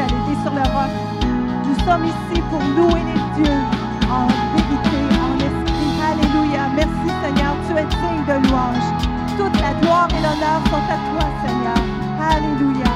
elle était sur le roc. Nous sommes ici pour louer les dieux en vérité, en esprit. Alléluia. Merci Seigneur, tu es digne de louange. Toute la gloire et l'honneur sont à toi Seigneur. Alléluia.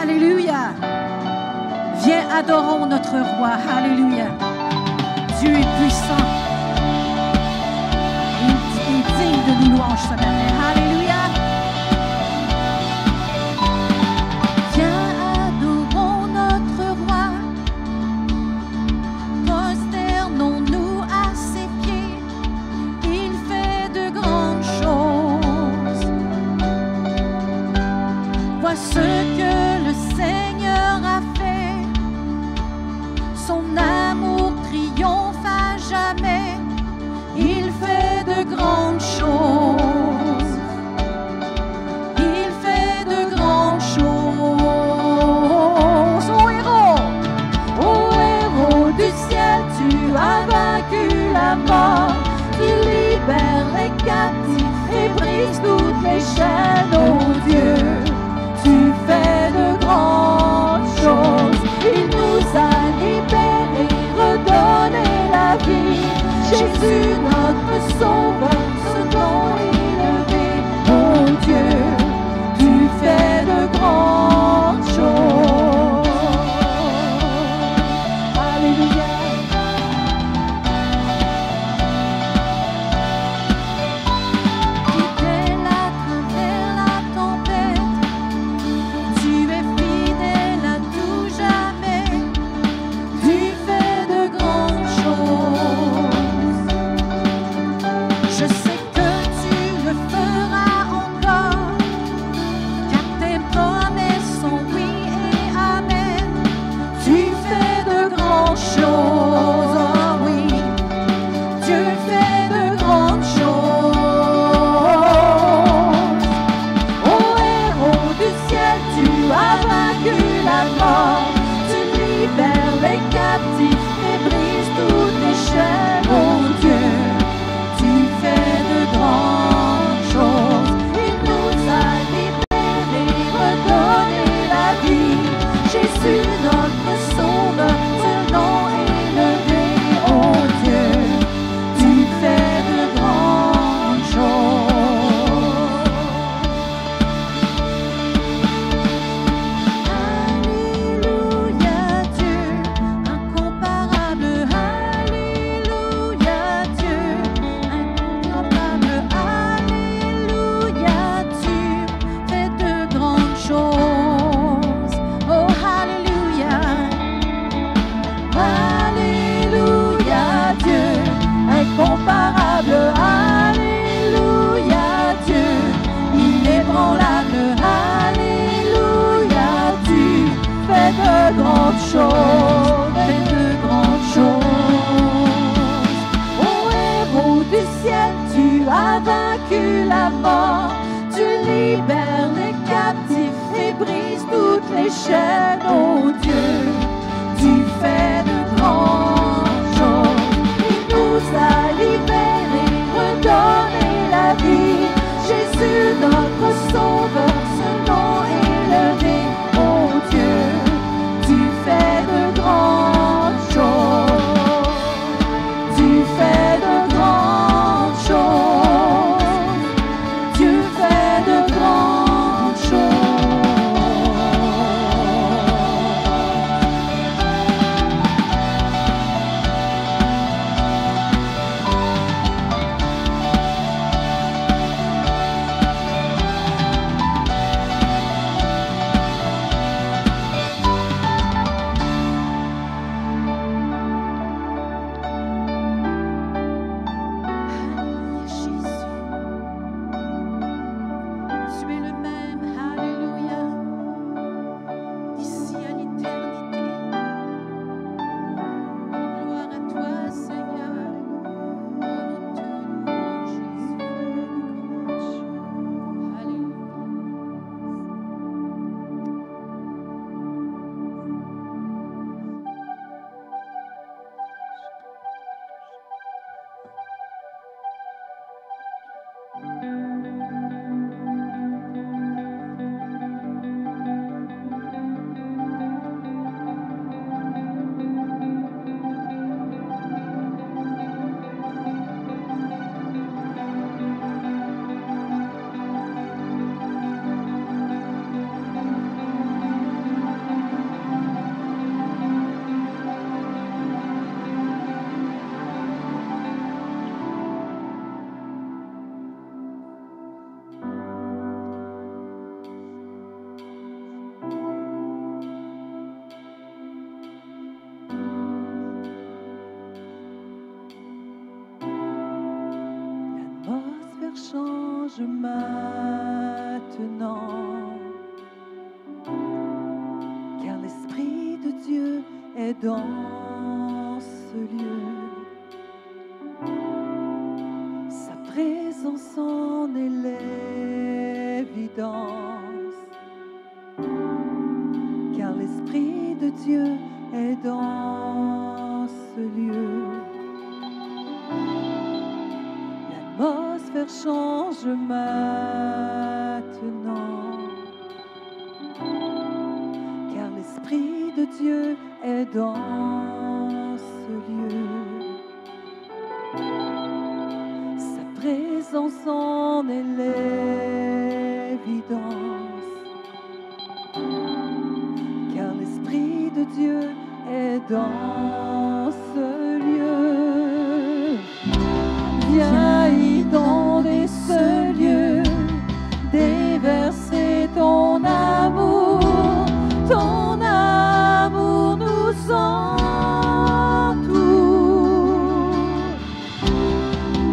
Alléluia. Viens, adorons notre roi. Alléluia. Dieu est puissant. Il est digne de nous louanges ce matin. Alléluia. Viens. ce que le Seigneur a fait. Son amour triomphe à jamais. Il fait de grandes choses. Il fait de grandes choses. Ô héros du ciel, tu as vaincu la mort. Tu libères les captifs et brises toutes les chaînes. Oh Dieu, tu fais de grandes choses. Il nous a libérés, redonné la vie. Jésus, notre Sauveur, ce nom élevé. Oh Dieu, tu fais de grandes choses. Alléluia. Fidèle à travers la tempête, tu es fidèle à tout jamais. Tu fais de grandes choses. Je sais que tu le feras encore, car tes promesses sont oui et amen. Tu fais de grandes choses, oh oui, Dieu fait de grandes choses. Ô héros du ciel, tu as vaincu la mort. Tu libères les captifs et brises toutes les chaînes. Oh Dieu, tu fais de grandes choses. Il nous a libérés, redonné la vie. Jésus, notre Sauveur, ce nom élevé. Oh Dieu, tu fais de grandes choses. Alléluia Dieu, incomparable. Alléluia Dieu, incomparable. Alléluia, tu fais de grandes choses. Oh Alléluia. Alléluia Dieu, incomparable. Alléluia Dieu, inébranlable. Alléluia, tu fais de grandes choses. Fais de grandes choses. Ô héros du ciel, tu as vaincu la mort. Tu libères les captifs et brises toutes les chaînes. Oh Dieu, tu fais de grandes choses. Il nous a libérés, redonné la vie. Jésus, notre Sauveur, ce nom élevé. Oh Dieu, tu fais de grandes choses. Tu fais de grandes choses. Dieu fait de grandes choses. Alléluia Jésus, tu es le même, alléluia, d'ici à l'éternité. Gloire à toi Seigneur, nous te louons Jésus, de grandes choses. Alléluia. change maintenant. est dans ce lieu. Sa présence en est l'évidence, car l'Esprit de Dieu est dans ce lieu. L'atmosphère change maintenant, car l'Esprit de Dieu est dans ce lieu. Sa présence en est l'évidence, car l'Esprit de Dieu est dans ce lieu. Viens inonder ce lieu, déverser ton amour nous entoure.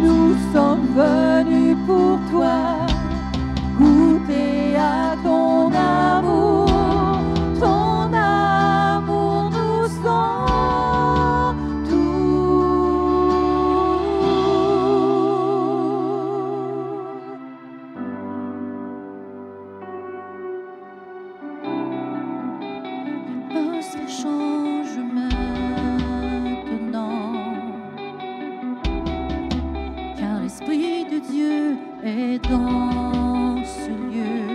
Nous sommes venus pour toi, goûter à ton amour nous entoure. L'atmosphère change maintenant, car l'Esprit de Dieu est dans ce lieu.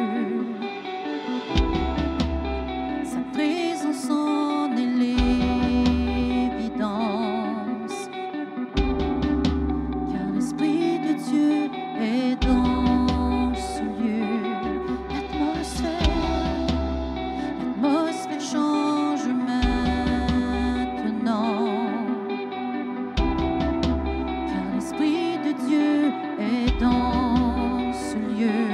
Sa présence en est l'évidence, car l'Esprit de Dieu est dans ce lieu. L'atmosphère change maintenant, car l'Esprit de Dieu est dans ce lieu.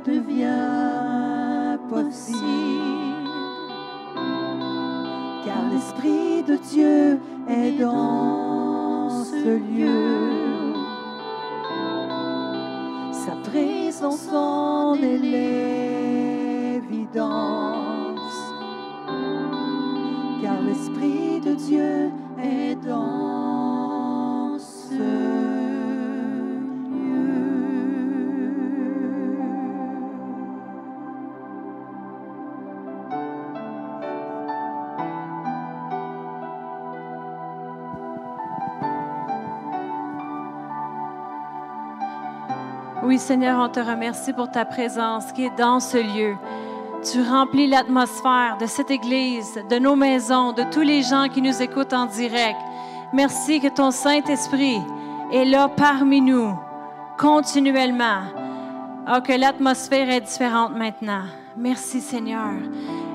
devient possible, car l'Esprit de Dieu est dans ce lieu. Sa présence en est l'évidence, car l'Esprit de Dieu est dans ce lieu. Oui, Seigneur, on te remercie pour ta présence qui est dans ce lieu. Tu remplis l'atmosphère de cette Église, de nos maisons, de tous les gens qui nous écoutent en direct. Merci que ton Saint-Esprit est là parmi nous, continuellement. Oh, que l'atmosphère est différente maintenant. Merci, Seigneur.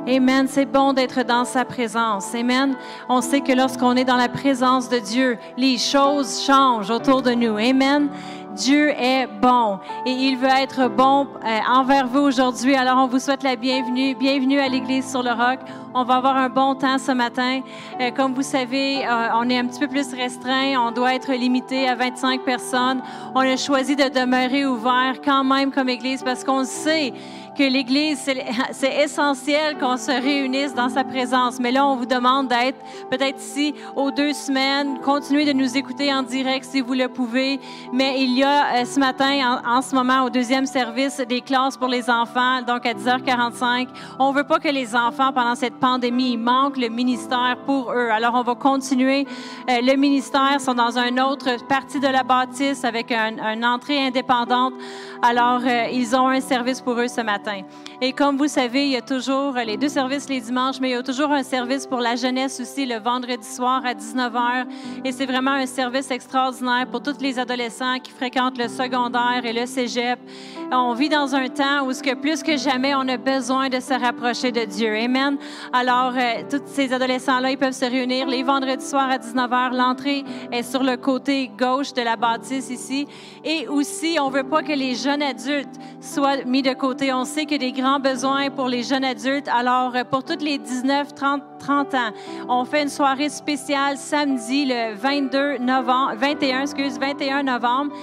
Amen. C'est bon d'être dans sa présence. Amen. On sait que lorsqu'on est dans la présence de Dieu, les choses changent autour de nous. Amen. Dieu est bon et il veut être bon envers vous aujourd'hui. Alors, on vous souhaite la bienvenue. Bienvenue à l'Église sur le Roc. On va avoir un bon temps ce matin. Comme vous savez, on est un petit peu plus restreint. On doit être limité à 25 personnes. On a choisi de demeurer ouvert quand même comme Église parce qu'on sait que l'Église, c'est essentiel qu'on se réunisse dans sa présence. Mais là, on vous demande d'être peut-être ici aux 2 semaines. Continuez de nous écouter en direct si vous le pouvez. Mais il y a ce matin, en ce moment, au 2e service, des classes pour les enfants, donc à 10h45. On ne veut pas que les enfants, pendant cette pandémie, manquent le ministère pour eux. Alors, on va continuer. Le ministère sont dans une autre partie de la bâtisse avec une entrée indépendante. Alors, ils ont un service pour eux ce matin. Et comme vous savez, il y a toujours les 2 services les dimanches, mais il y a toujours un service pour la jeunesse aussi le vendredi soir à 19h. Et c'est vraiment un service extraordinaire pour tous les adolescents qui fréquentent le secondaire et le cégep. On vit dans un temps où plus que jamais, on a besoin de se rapprocher de Dieu. Amen. Alors, tous ces adolescents-là, ils peuvent se réunir les vendredis soirs à 19h. L'entrée est sur le côté gauche de la bâtisse ici. Et aussi, on ne veut pas que les jeunes adultes soient mis de côté. On sait qu'il y a des grands besoins pour les jeunes adultes. Alors, pour toutes les 19, 30 ans, on fait une soirée spéciale samedi, le 21 novembre.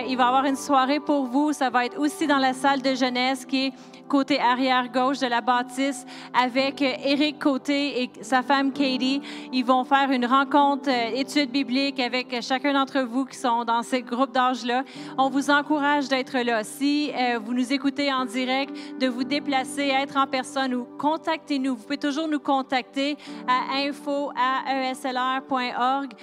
Il va y avoir une soirée pour vous. Ça va être aussi dans la salle de jeunesse qui est côté arrière-gauche de la bâtisse avec Éric Côté et sa femme Katie. Ils vont faire une rencontre étude biblique avec chacun d'entre vous qui sont dans ces groupes d'âge-là. On vous encourage d'être là. Si vous nous écoutez en direct, de vous déplacer, être en personne ou contactez-nous. Vous pouvez toujours nous contacter à info@eslr.org.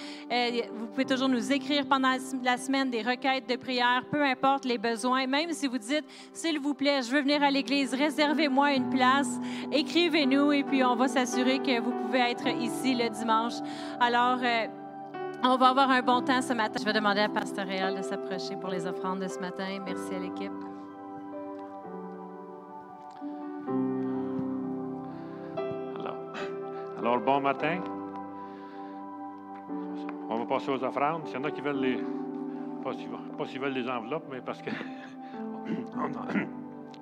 Vous pouvez toujours nous écrire pendant la semaine des requêtes de prière, peu importe les besoins. Même si vous dites, s'il vous plaît, je veux venir à l'Église, réservez-moi une place, écrivez-nous et puis on va s'assurer que vous pouvez être ici le dimanche. Alors, on va avoir un bon temps ce matin. Je vais demander à Pasteur Réal de s'approcher pour les offrandes de ce matin. Merci à l'équipe. Alors, bon matin. On va passer aux offrandes. S'il y en a qui veulent pas s'ils veulent les enveloppes, mais parce que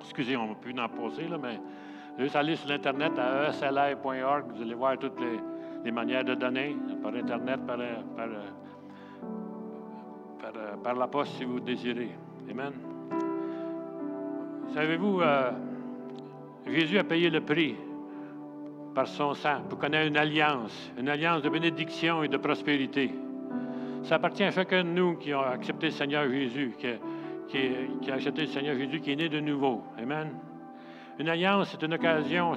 excusez, on ne peut plus en poser, là, mais juste aller sur l'Internet à esli.org, vous allez voir toutes les manières de donner, par Internet, par la poste si vous désirez. Amen. Savez-vous, Jésus a payé le prix par son sang pour qu'on ait une alliance de bénédiction et de prospérité. Ça appartient à chacun de nous qui a accepté le Seigneur Jésus, qui a accepté le Seigneur Jésus, qui est né de nouveau. Amen. Une alliance, c'est une occasion,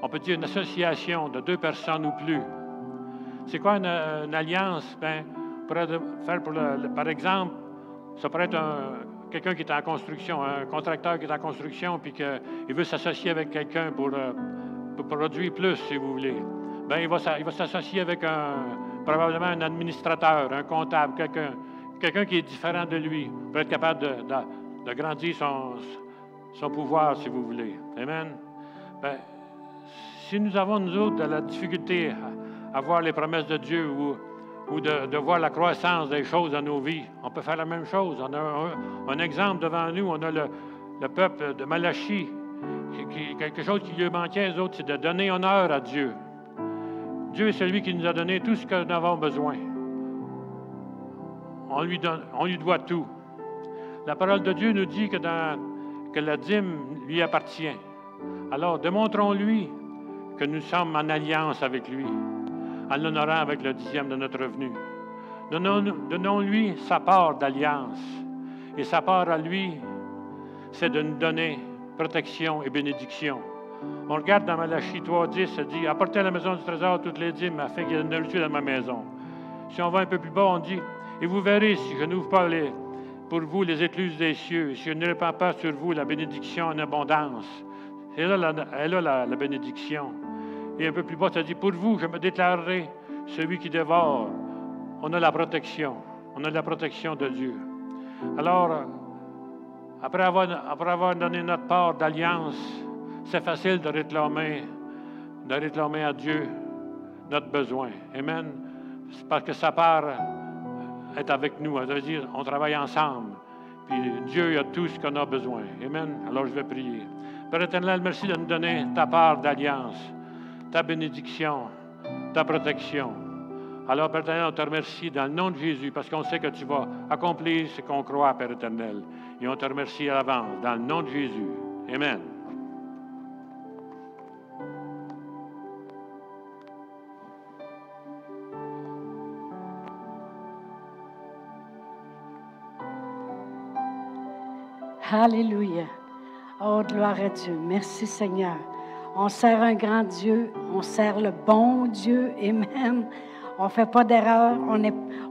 on peut dire une association de 2 personnes ou plus. C'est quoi une alliance? Par exemple, ça pourrait être quelqu'un qui est en construction, un contracteur qui est en construction, puis qu'il veut s'associer avec quelqu'un pour produire plus, si vous voulez. Bien, il va s'associer avec probablement un administrateur, un comptable, quelqu'un qui est différent de lui, pour être capable de grandir son pouvoir, si vous voulez. Amen. Bien, si nous avons, nous autres, de la difficulté à voir les promesses de Dieu ou de voir la croissance des choses dans nos vies, on peut faire la même chose. On a un exemple devant nous. On a le peuple de Malachie, quelque chose qui lui manquait, eux autres, c'est de donner honneur à Dieu. Dieu est celui qui nous a donné tout ce que nous avons besoin. On lui doit tout. La parole de Dieu nous dit que la dîme lui appartient. Alors, démontrons-lui que nous sommes en alliance avec lui, en l'honorant avec le 10e de notre revenu. Donnons-lui sa part d'alliance. Et sa part à lui, c'est de nous donner protection et bénédiction. On regarde dans Malachie 3:10, ça dit « Apportez à la maison du trésor toutes les dîmes, afin qu'il y ait de nourriture dans ma maison. » Si on va un peu plus bas, on dit « Et vous verrez, si je n'ouvre pas pour vous les écluses des cieux, et si je ne répands pas sur vous la bénédiction en abondance. » Et là, la bénédiction. Et un peu plus bas, ça dit « Pour vous, je me déclarerai celui qui dévore. » On a la protection. On a la protection de Dieu. Alors, après avoir donné notre part d'alliance, c'est facile de réclamer à Dieu notre besoin. Amen. C'est parce que sa part est avec nous. Ça veut dire on travaille ensemble. Puis Dieu a tout ce qu'on a besoin. Amen. Alors je vais prier. Père éternel, merci de nous donner ta part d'alliance, ta bénédiction, ta protection. Alors, Père éternel, on te remercie dans le nom de Jésus parce qu'on sait que tu vas accomplir ce qu'on croit, Père éternel. Et on te remercie à l'avance dans le nom de Jésus. Amen. Alléluia. Oh, gloire à Dieu. Merci, Seigneur. On sert un grand Dieu. On sert le bon Dieu. Amen. On ne fait pas d'erreur.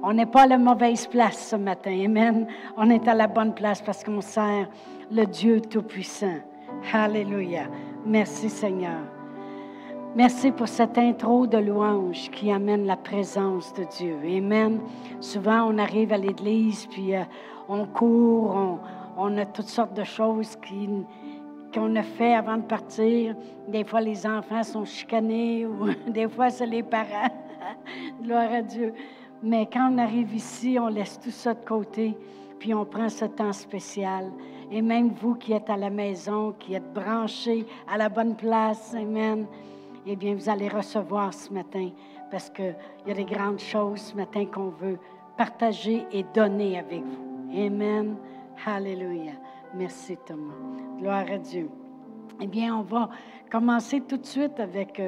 On n'est pas à la mauvaise place ce matin. Amen. On est à la bonne place parce qu'on sert le Dieu Tout-Puissant. Alléluia. Merci, Seigneur. Merci pour cette intro de louange qui amène la présence de Dieu. Amen. Souvent, on arrive à l'église, puis on court, on a toutes sortes de choses qu'on a fait avant de partir. Des fois, les enfants sont chicanés ou des fois, c'est les parents. Gloire à Dieu. Mais quand on arrive ici, on laisse tout ça de côté, puis on prend ce temps spécial. Et même vous qui êtes à la maison, qui êtes branchés à la bonne place, amen, eh bien, vous allez recevoir ce matin parce qu'il y a des grandes choses ce matin qu'on veut partager et donner avec vous. Amen. Alléluia. Merci, Thomas. Gloire à Dieu. Eh bien, on va commencer tout de suite avec,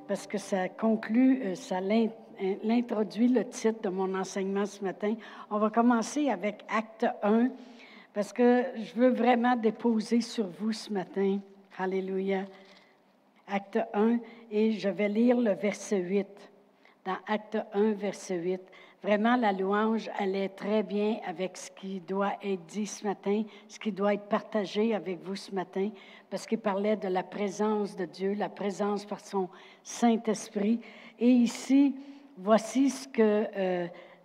parce que ça conclut, ça l'introduit le titre de mon enseignement ce matin. On va commencer avec Acte 1, parce que je veux vraiment déposer sur vous ce matin. Alléluia. Acte 1, et je vais lire le verset 8. Dans Acte 1, verset 8. Vraiment, la louange allait très bien avec ce qui doit être dit ce matin, ce qui doit être partagé avec vous ce matin, parce qu'il parlait de la présence de Dieu, la présence par son Saint-Esprit. Et ici, voici ce que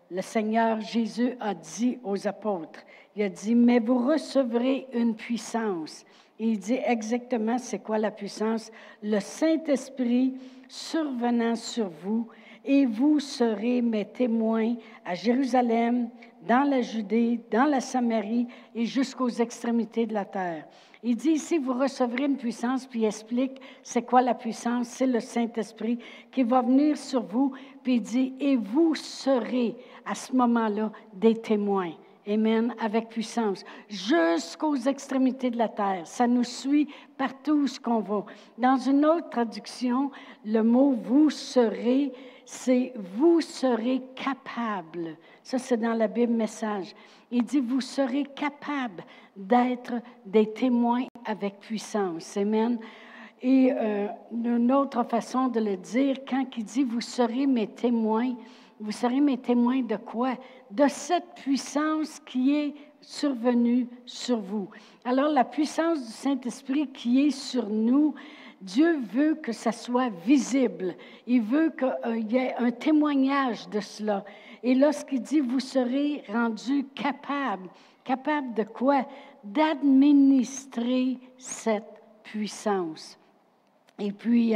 le Seigneur Jésus a dit aux apôtres. Il a dit, « Mais vous recevrez une puissance. » Et il dit exactement c'est quoi la puissance. « Le Saint-Esprit survenant sur vous, et vous serez mes témoins à Jérusalem, dans la Judée, dans la Samarie et jusqu'aux extrémités de la terre. » Il dit ici, vous recevrez une puissance, puis il explique c'est quoi la puissance. C'est le Saint-Esprit qui va venir sur vous, puis il dit, et vous serez à ce moment-là des témoins. Amen, avec puissance, jusqu'aux extrémités de la terre. Ça nous suit partout où ce qu'on va. Dans une autre traduction, le mot « vous serez », c'est « vous serez capable ». Ça, c'est dans la Bible Message. Il dit « vous serez capable d'être des témoins avec puissance ». Amen. Et une autre façon de le dire, quand il dit « vous serez mes témoins », vous serez mes témoins de quoi? De cette puissance qui est survenue sur vous. Alors, la puissance du Saint-Esprit qui est sur nous, Dieu veut que ça soit visible. Il veut qu'il y ait un témoignage de cela. Et lorsqu'il dit, vous serez rendus capables. Capables de quoi? D'administrer cette puissance. Et puis,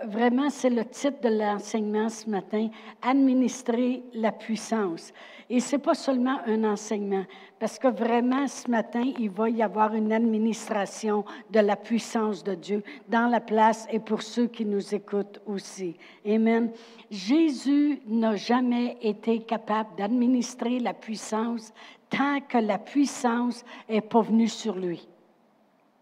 Vraiment, c'est le titre de l'enseignement ce matin, « Administrer la puissance ». Et ce n'est pas seulement un enseignement, parce que vraiment, ce matin, il va y avoir une administration de la puissance de Dieu dans la place et pour ceux qui nous écoutent aussi. Amen. Jésus n'a jamais été capable d'administrer la puissance tant que la puissance n'est pas venue sur lui.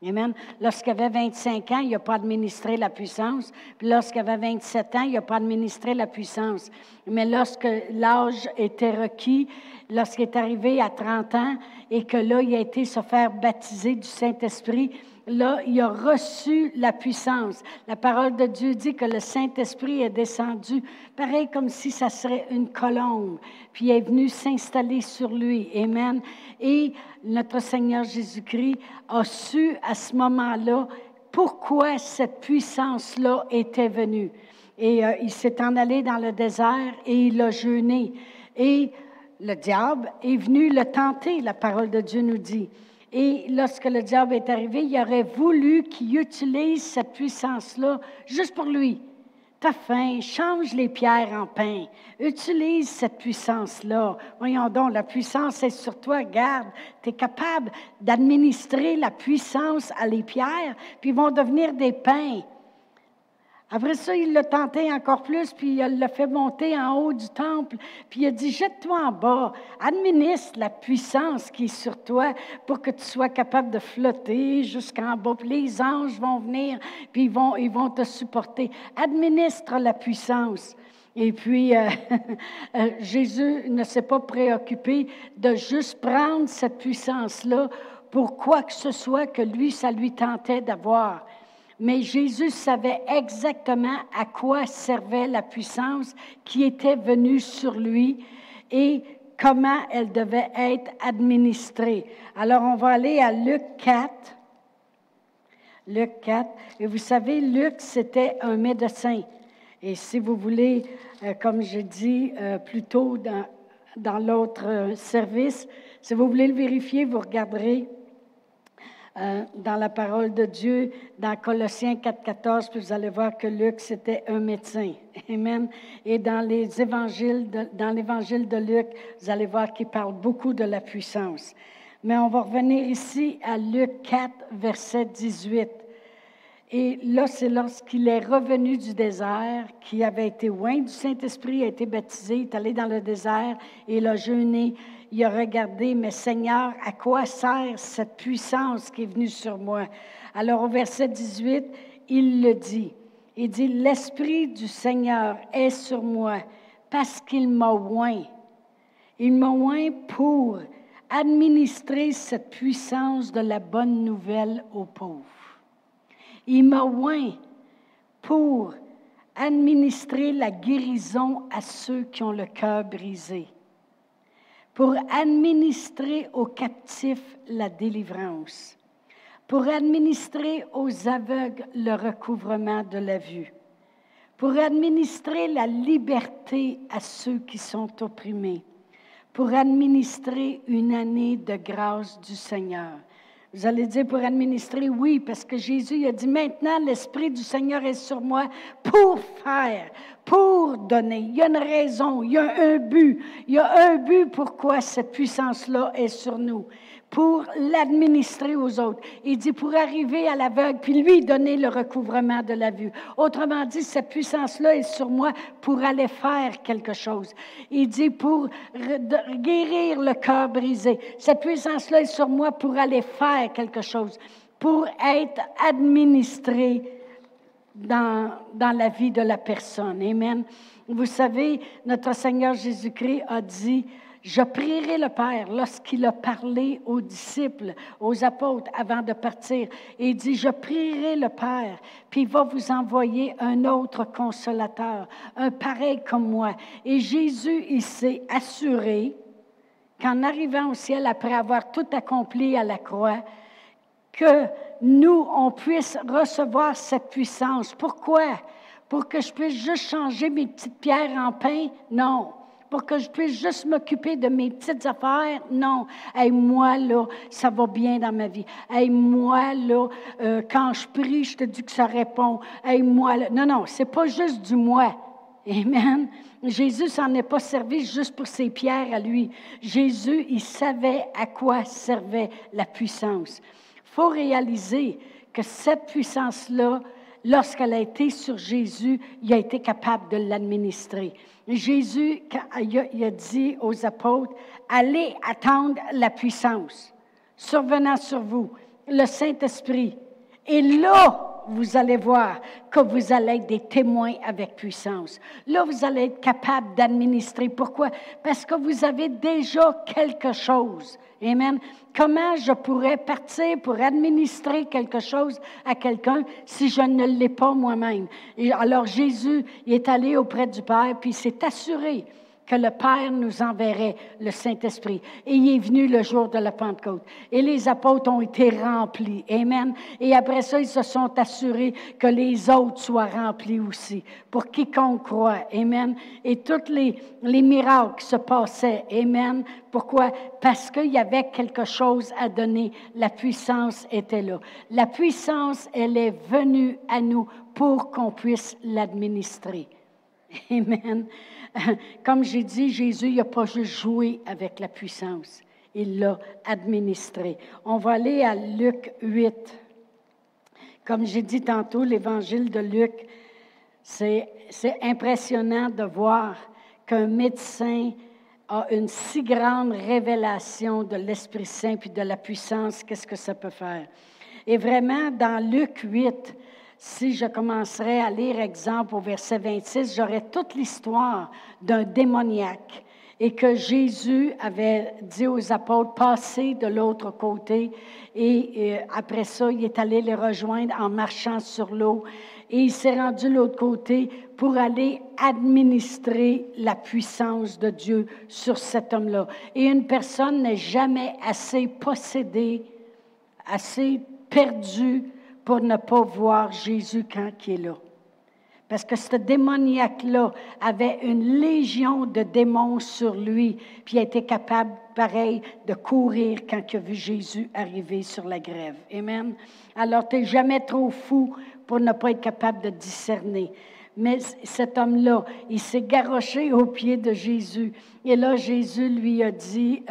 Amen. Lorsqu'il avait 25 ans, il n'a pas administré la puissance. Puis lorsqu'il avait 27 ans, il n'a pas administré la puissance. Mais lorsque l'âge était requis, lorsqu'il est arrivé à 30 ans et que là, il a été se faire baptiser du Saint-Esprit, là, il a reçu la puissance. La parole de Dieu dit que le Saint-Esprit est descendu, pareil comme si ça serait une colombe, puis il est venu s'installer sur lui. Amen. Et notre Seigneur Jésus-Christ a su à ce moment-là pourquoi cette puissance-là était venue. Et il s'est en allé dans le désert et il a jeûné. Et le diable est venu le tenter, la parole de Dieu nous dit. Et lorsque le diable est arrivé, il aurait voulu qu'il utilise cette puissance-là juste pour lui. T'as faim, change les pierres en pain. Utilise cette puissance-là. Voyons donc, la puissance est sur toi. Regarde, tu es capable d'administrer la puissance à les pierres, puis ils vont devenir des pains. Après ça, il l'a tenté encore plus, puis il l'a fait monter en haut du temple, puis il a dit, jette-toi en bas, administre la puissance qui est sur toi pour que tu sois capable de flotter jusqu'en bas, puis les anges vont venir, puis ils vont te supporter. Administre la puissance. Et puis, Jésus ne s'est pas préoccupé de juste prendre cette puissance-là pour quoi que ce soit que lui, ça lui tentait d'avoir. Mais Jésus savait exactement à quoi servait la puissance qui était venue sur lui et comment elle devait être administrée. Alors, on va aller à Luc 4. Luc 4. Et vous savez, Luc, c'était un médecin. Et si vous voulez, comme je dis plus tôt dans l'autre service, si vous voulez le vérifier, vous regarderez dans la parole de Dieu, dans Colossiens 4,14, puis vous allez voir que Luc, c'était un médecin. Amen. Et dans l'évangile de Luc, vous allez voir qu'il parle beaucoup de la puissance. Mais on va revenir ici à Luc 4, verset 18. Et là, c'est lorsqu'il est revenu du désert, qui avait été oint du Saint-Esprit, a été baptisé, il est allé dans le désert et il a jeûné. Il a regardé, mais Seigneur, à quoi sert cette puissance qui est venue sur moi? Alors au verset 18, il le dit. Il dit, l'Esprit du Seigneur est sur moi parce qu'il m'a oint. Il m'a oint pour administrer cette puissance de la bonne nouvelle aux pauvres. Il m'a oint pour administrer la guérison à ceux qui ont le cœur brisé, pour administrer aux captifs la délivrance, pour administrer aux aveugles le recouvrement de la vue, pour administrer la liberté à ceux qui sont opprimés, pour administrer une année de grâce du Seigneur. Vous allez dire pour administrer, oui, parce que Jésus il a dit, maintenant l'Esprit du Seigneur est sur moi pour faire, pour donner. Il y a une raison, il y a un but. Il y a un but pourquoi cette puissance-là est sur nous, pour l'administrer aux autres. Il dit pour arriver à l'aveugle, puis lui donner le recouvrement de la vue. Autrement dit, cette puissance-là est sur moi pour aller faire quelque chose. Il dit pour guérir le cœur brisé. Cette puissance-là est sur moi pour aller faire quelque chose, pour être administré dans la vie de la personne. Amen. Vous savez, notre Seigneur Jésus-Christ a dit, je prierai le Père lorsqu'il a parlé aux disciples, aux apôtres avant de partir. Et il dit, je prierai le Père, puis il va vous envoyer un autre consolateur, un pareil comme moi. Et Jésus, il s'est assuré qu'en arrivant au ciel, après avoir tout accompli à la croix, que nous, on puisse recevoir cette puissance. Pourquoi? Pour que je puisse juste changer mes petites pierres en pain? Non. pour que je puisse juste m'occuper de mes petites affaires. Non. Hey, moi, là, ça va bien dans ma vie. Hey, moi, là, quand je prie, je te dis que ça répond. Hey, moi, là. Non, c'est pas juste du moi. Amen. Jésus s'en est pas servi juste pour ses pierres à lui. Jésus, il savait à quoi servait la puissance. Il faut réaliser que cette puissance-là, lorsqu'elle a été sur Jésus, il a été capable de l'administrer. Jésus, il a dit aux apôtres, « Allez attendre la puissance, survenant sur vous, le Saint-Esprit. Et là, vous allez voir que vous allez être des témoins avec puissance. Là, vous allez être capable d'administrer. Pourquoi? Parce que vous avez déjà quelque chose. Amen. Comment je pourrais partir pour administrer quelque chose à quelqu'un si je ne l'ai pas moi-même? Et alors, Jésus, il est allé auprès du Père, puis il s'est assuré que le Père nous enverrait le Saint-Esprit. Et il est venu le jour de la Pentecôte. Et les apôtres ont été remplis. Amen. Et après ça, ils se sont assurés que les autres soient remplis aussi, pour quiconque croit. Amen. Et tous les miracles se passaient. Amen. Pourquoi? Parce qu'il y avait quelque chose à donner. La puissance était là. La puissance, elle est venue à nous pour qu'on puisse l'administrer. Amen. Comme j'ai dit, Jésus n'a pas juste joué avec la puissance. Il l'a administré. On va aller à Luc 8. Comme j'ai dit tantôt, l'évangile de Luc, c'est impressionnant de voir qu'un médecin a une si grande révélation de l'Esprit Saint puis de la puissance. Qu'est-ce que ça peut faire? Et vraiment, dans Luc 8, si je commencerais à lire, exemple, au verset 26, j'aurais toute l'histoire d'un démoniaque et que Jésus avait dit aux apôtres, passez de l'autre côté. Et après ça, il est allé les rejoindre en marchant sur l'eau. Et il s'est rendu de l'autre côté pour aller administrer la puissance de Dieu sur cet homme-là. Et une personne n'est jamais assez possédée, assez perdue, pour ne pas voir Jésus quand il est là. Parce que ce démoniaque-là avait une légion de démons sur lui, puis il a été capable, pareil, de courir quand il a vu Jésus arriver sur la grève. Amen. Alors, tu n'es jamais trop fou pour ne pas être capable de discerner. Mais cet homme-là, il s'est garroché aux pieds de Jésus. Et là, Jésus lui a dit,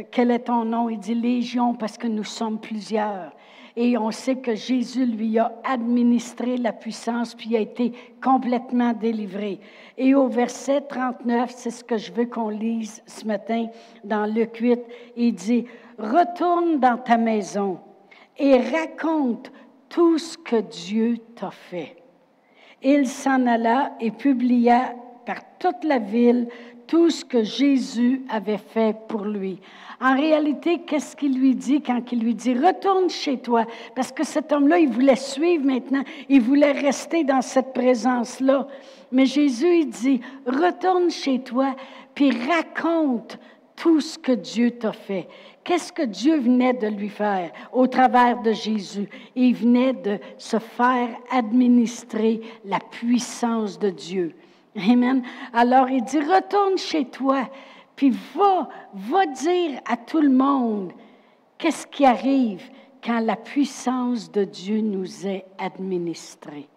quel est ton nom? Il dit Légion, parce que nous sommes plusieurs. Et on sait que Jésus lui a administré la puissance, puis il a été complètement délivré. Et au verset 39, c'est ce que je veux qu'on lise ce matin dans Luc 8, il dit, « Retourne dans ta maison et raconte tout ce que Dieu t'a fait. » Il s'en alla et publia par toute la ville tout ce que Jésus avait fait pour lui. En réalité, qu'est-ce qu'il lui dit quand il lui dit « Retourne chez toi » parce que cet homme-là, il voulait suivre maintenant, il voulait rester dans cette présence-là. Mais Jésus, il dit « Retourne chez toi, puis raconte tout ce que Dieu t'a fait. » Qu'est-ce que Dieu venait de lui faire au travers de Jésus? Il venait de se faire administrer la puissance de Dieu. Amen. Alors, il dit, retourne chez toi, puis va dire à tout le monde qu'est-ce qui arrive quand la puissance de Dieu nous est administrée.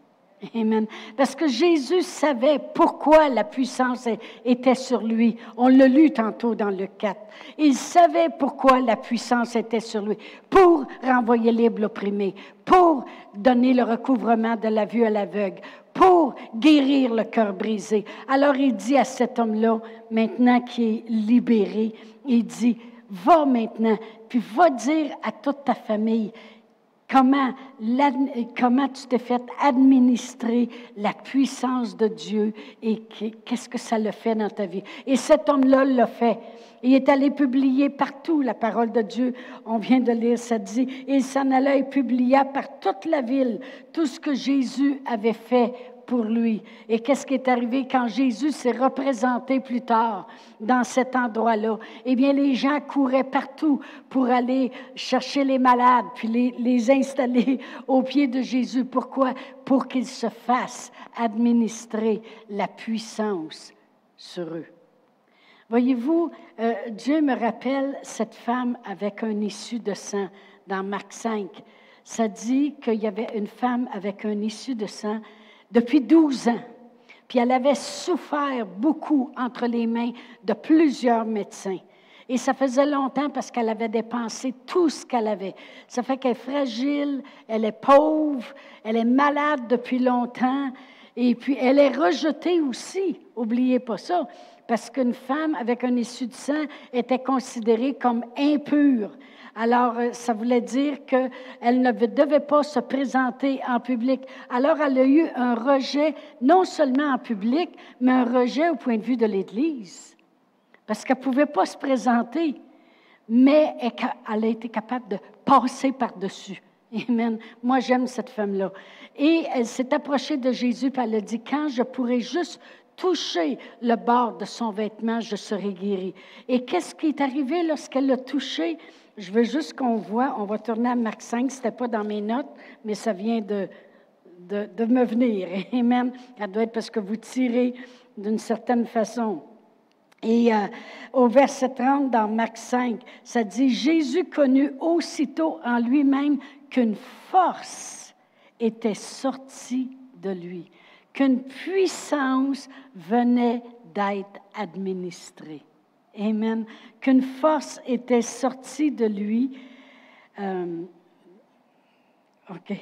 Amen. Parce que Jésus savait pourquoi la puissance était sur lui. On l'a lu tantôt dans Luc 4. Il savait pourquoi la puissance était sur lui. Pour renvoyer libre l'opprimé, pour donner le recouvrement de la vue à l'aveugle, pour guérir le cœur brisé. Alors il dit à cet homme-là, maintenant qui est libéré, il dit, va maintenant, puis va dire à toute ta famille, comment tu t'es fait administrer la puissance de Dieu et qu'est-ce que ça le fait dans ta vie. Et cet homme-là l'a fait. Il est allé publier partout la parole de Dieu. On vient de lire, ça dit, il s'en alla et publia par toute la ville tout ce que Jésus avait fait pour lui. Et qu'est-ce qui est arrivé quand Jésus s'est représenté plus tard dans cet endroit-là? Eh bien, les gens couraient partout pour aller chercher les malades, puis les installer aux pieds de Jésus. Pourquoi? Pour qu'ils se fassent administrer la puissance sur eux. Voyez-vous, Dieu me rappelle cette femme avec un issue de sang dans Marc 5. Ça dit qu'il y avait une femme avec un issue de sang depuis 12 ans. Puis elle avait souffert beaucoup entre les mains de plusieurs médecins. Et ça faisait longtemps parce qu'elle avait dépensé tout ce qu'elle avait. Ça fait qu'elle est fragile, elle est pauvre, elle est malade depuis longtemps. Et puis, elle est rejetée aussi. N'oubliez pas ça. Parce qu'une femme avec un issue de sang était considérée comme impure. Alors, ça voulait dire qu'elle ne devait pas se présenter en public. Alors, elle a eu un rejet, non seulement en public, mais un rejet au point de vue de l'Église. Parce qu'elle ne pouvait pas se présenter, mais elle a été capable de passer par-dessus. Amen. Moi, j'aime cette femme-là. Et elle s'est approchée de Jésus, puis elle a dit, quand je pourrai juste toucher le bord de son vêtement, je serai guérie. Et qu'est-ce qui est arrivé lorsqu'elle l'a touché? Je veux juste qu'on voit, on va tourner à Marc 5, ce n'était pas dans mes notes, mais ça vient de me venir. Amen. Ça doit être parce que vous tirez d'une certaine façon. Et au verset 30 dans Marc 5, ça dit, Jésus connut aussitôt en lui-même qu'une force était sortie de lui, qu'une puissance venait d'être administrée. Amen. Qu'une force était sortie de lui. OK. Il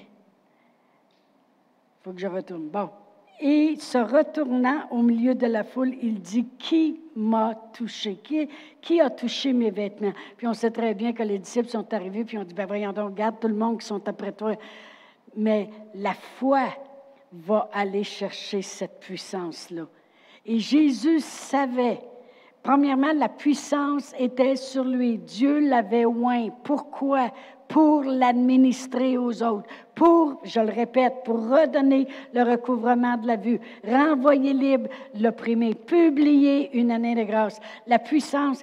faut que je retourne. Bon. Et se retournant au milieu de la foule, il dit, qui m'a touché? Qui a touché mes vêtements? Puis on sait très bien que les disciples sont arrivés, puis on dit, ben voyons donc, regarde tout le monde qui sont après toi. Mais la foi va aller chercher cette puissance-là. Et Jésus savait, premièrement, la puissance était sur lui. Dieu l'avait oint. Pourquoi? Pour l'administrer aux autres. Pour, je le répète, pour redonner le recouvrement de la vue, renvoyer libre l'opprimé, publier une année de grâce. La puissance,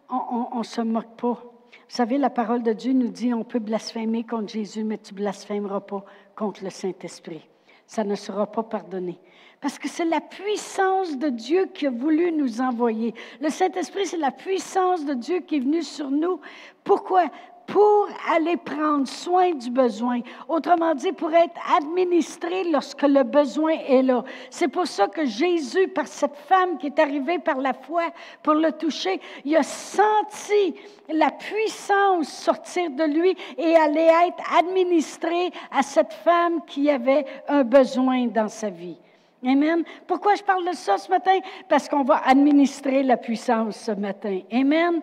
on ne se moque pas. Vous savez, la parole de Dieu nous dit, on peut blasphémer contre Jésus, mais tu ne blasphémeras pas contre le Saint-Esprit. Ça ne sera pas pardonné. Parce que c'est la puissance de Dieu qui a voulu nous envoyer. Le Saint-Esprit, c'est la puissance de Dieu qui est venue sur nous. Pourquoi? Pour aller prendre soin du besoin. Autrement dit, pour être administré lorsque le besoin est là. C'est pour ça que Jésus, par cette femme qui est arrivée par la foi pour le toucher, il a senti la puissance sortir de lui et aller être administré à cette femme qui avait un besoin dans sa vie. Amen. Pourquoi je parle de ça ce matin? Parce qu'on va administrer la puissance ce matin. Amen.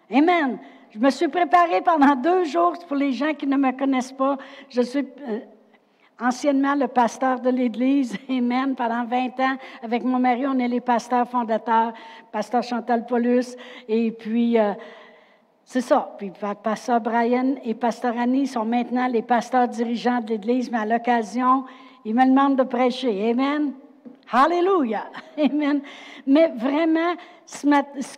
Amen. Je me suis préparée pendant 2 jours, pour les gens qui ne me connaissent pas. Je suis anciennement le pasteur de l'Église, amen, pendant 20 ans. Avec mon mari, on est les pasteurs fondateurs, pasteur Chantal Paulus. Et puis, c'est ça. Puis, pasteur Brian et pasteur Annie sont maintenant les pasteurs dirigeants de l'Église, mais à l'occasion, ils me demandent de prêcher. Amen. Alléluia! Amen. Mais vraiment,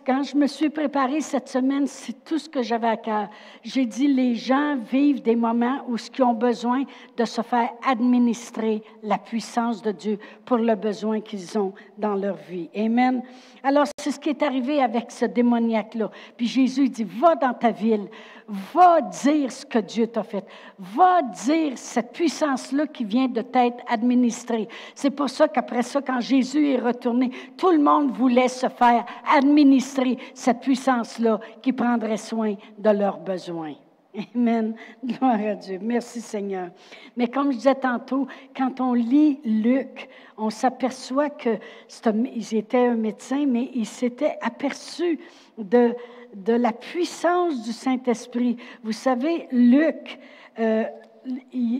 quand je me suis préparée cette semaine, c'est tout ce que j'avais à cœur. J'ai dit, les gens vivent des moments où ils ont besoin de se faire administrer la puissance de Dieu pour le besoin qu'ils ont dans leur vie. Amen. Alors, c'est ce qui est arrivé avec ce démoniaque-là. Puis Jésus dit, va dans ta ville, va dire ce que Dieu t'a fait. Va dire cette puissance-là qui vient de t'être administrée. C'est pour ça qu'après ça, quand Jésus est retourné, tout le monde voulait se faire administrer cette puissance-là qui prendrait soin de leurs besoins. Amen. Gloire à Dieu. Merci Seigneur. Mais comme je disais tantôt, quand on lit Luc, on s'aperçoit qu'il était un médecin, mais il s'était aperçu de la puissance du Saint-Esprit. Vous savez, Luc,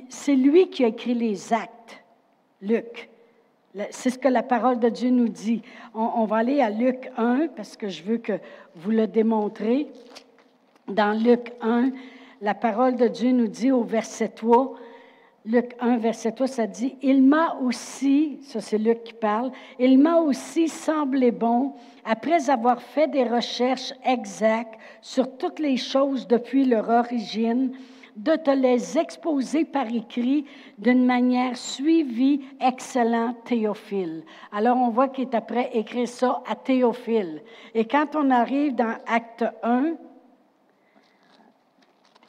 c'est lui qui a écrit les actes. Luc. C'est ce que la parole de Dieu nous dit. On va aller à Luc 1, parce que je veux que vous le démontrez. Dans Luc 1, la parole de Dieu nous dit au verset 3, Luc 1, verset 3, ça dit, « Il m'a aussi, ça c'est Luc qui parle, « Il m'a aussi semblé bon, après avoir fait des recherches exactes sur toutes les choses depuis leur origine, de te les exposer par écrit d'une manière suivie, excellent Théophile. Alors, on voit qu'il est après écrire ça à Théophile. Et quand on arrive dans Acte 1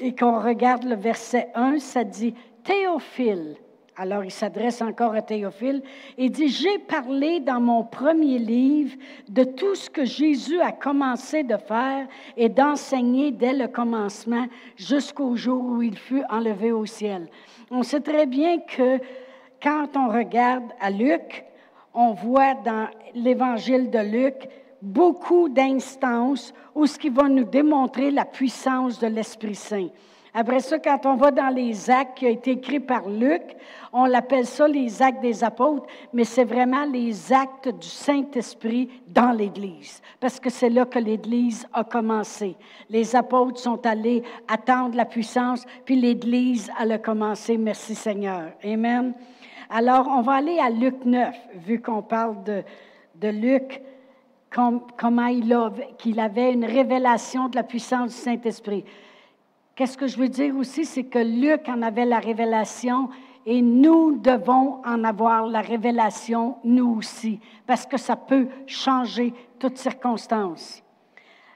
et qu'on regarde le verset 1, ça dit « Théophile ». Alors, il s'adresse encore à Théophile et dit, « J'ai parlé dans mon premier livre de tout ce que Jésus a commencé de faire et d'enseigner dès le commencement jusqu'au jour où il fut enlevé au ciel. » On sait très bien que quand on regarde à Luc, on voit dans l'évangile de Luc beaucoup d'instances où ce qui va nous démontrer la puissance de l'Esprit Saint. Après ça, quand on va dans les actes qui ont été écrits par Luc, on l'appelle ça les actes des apôtres, mais c'est vraiment les actes du Saint-Esprit dans l'Église, parce que c'est là que l'Église a commencé. Les apôtres sont allés attendre la puissance, puis l'Église elle a commencé. Merci Seigneur. Amen. Alors, on va aller à Luc 9, vu qu'on parle de Luc, comment qu'il avait une révélation de la puissance du Saint-Esprit. Qu'est-ce que je veux dire aussi, c'est que Luc en avait la révélation et nous devons en avoir la révélation, nous aussi, parce que ça peut changer toutes circonstances.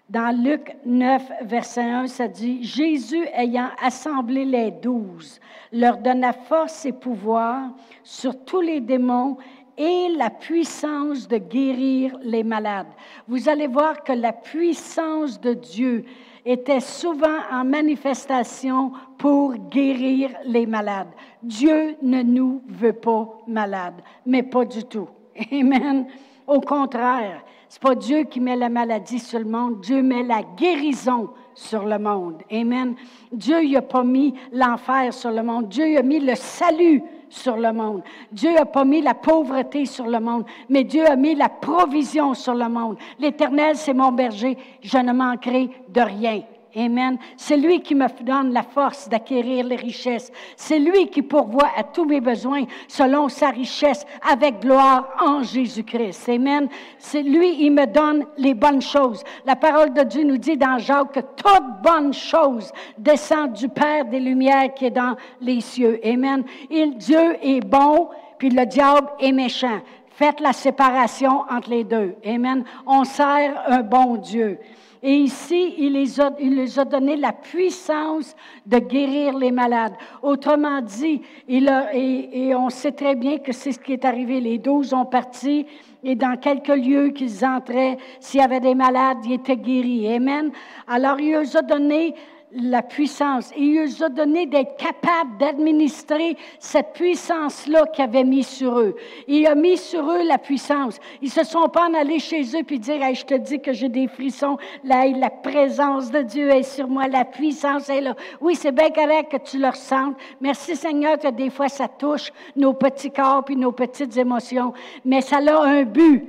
Dans Luc 9, verset 1, ça dit « Jésus, ayant assemblé les 12, leur donna force et pouvoir sur tous les démons et la puissance de guérir les malades. » Vous allez voir que la puissance de Dieu était souvent en manifestation pour guérir les malades. Dieu ne nous veut pas malades, mais pas du tout. Amen. Au contraire, c'est pas Dieu qui met la maladie sur le monde, Dieu met la guérison sur le monde. Amen. Dieu n'a pas mis l'enfer sur le monde, Dieu a mis le salut sur le monde. Dieu n'a pas mis la pauvreté sur le monde, mais Dieu a mis la provision sur le monde. L'Éternel, c'est mon berger, je ne manquerai de rien. Amen. C'est lui qui me donne la force d'acquérir les richesses. C'est lui qui pourvoit à tous mes besoins selon sa richesse avec gloire en Jésus-Christ. Amen. C'est lui, il me donne les bonnes choses. La parole de Dieu nous dit dans Jacques que toute bonne chose descend du Père des Lumières qui est dans les cieux. Amen. Dieu est bon, puis le diable est méchant. Faites la séparation entre les deux. Amen. On sert un bon Dieu. Et ici, il les a donné la puissance de guérir les malades. Autrement dit, et on sait très bien que c'est ce qui est arrivé. Les 12 ont parti et dans quelques lieux qu'ils entraient, s'il y avait des malades, ils étaient guéris. Amen. Alors, il les a donné la puissance. Et il les a donné d'être capables d'administrer cette puissance-là qu'il avait mis sur eux. Il a mis sur eux la puissance. Ils ne se sont pas en allés chez eux puis dire, hey, je te dis que j'ai des frissons. Là, la présence de Dieu est sur moi. La puissance est là. Oui, c'est bien correct que tu le ressentes. Merci Seigneur que des fois ça touche nos petits corps puis nos petites émotions. Mais ça a un but.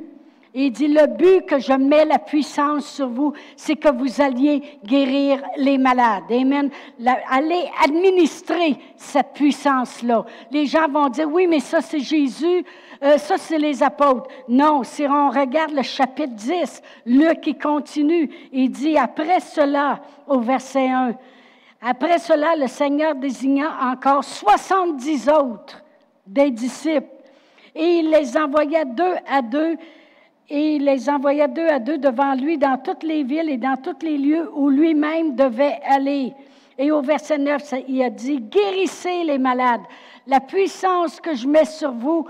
Et il dit, le but que je mets la puissance sur vous, c'est que vous alliez guérir les malades. Amen. Allez administrer cette puissance-là. Les gens vont dire, oui, mais ça c'est Jésus, ça c'est les apôtres. Non, si on regarde le chapitre 10, Luc qui continue, il dit, après cela, au verset 1, après cela, le Seigneur désigna encore 70 autres des disciples. Et il les envoya 2 à 2. Et il les envoya 2 à 2 devant lui dans toutes les villes et dans tous les lieux où lui-même devait aller. Et au verset 9, il a dit, guérissez les malades. La puissance que je mets sur vous,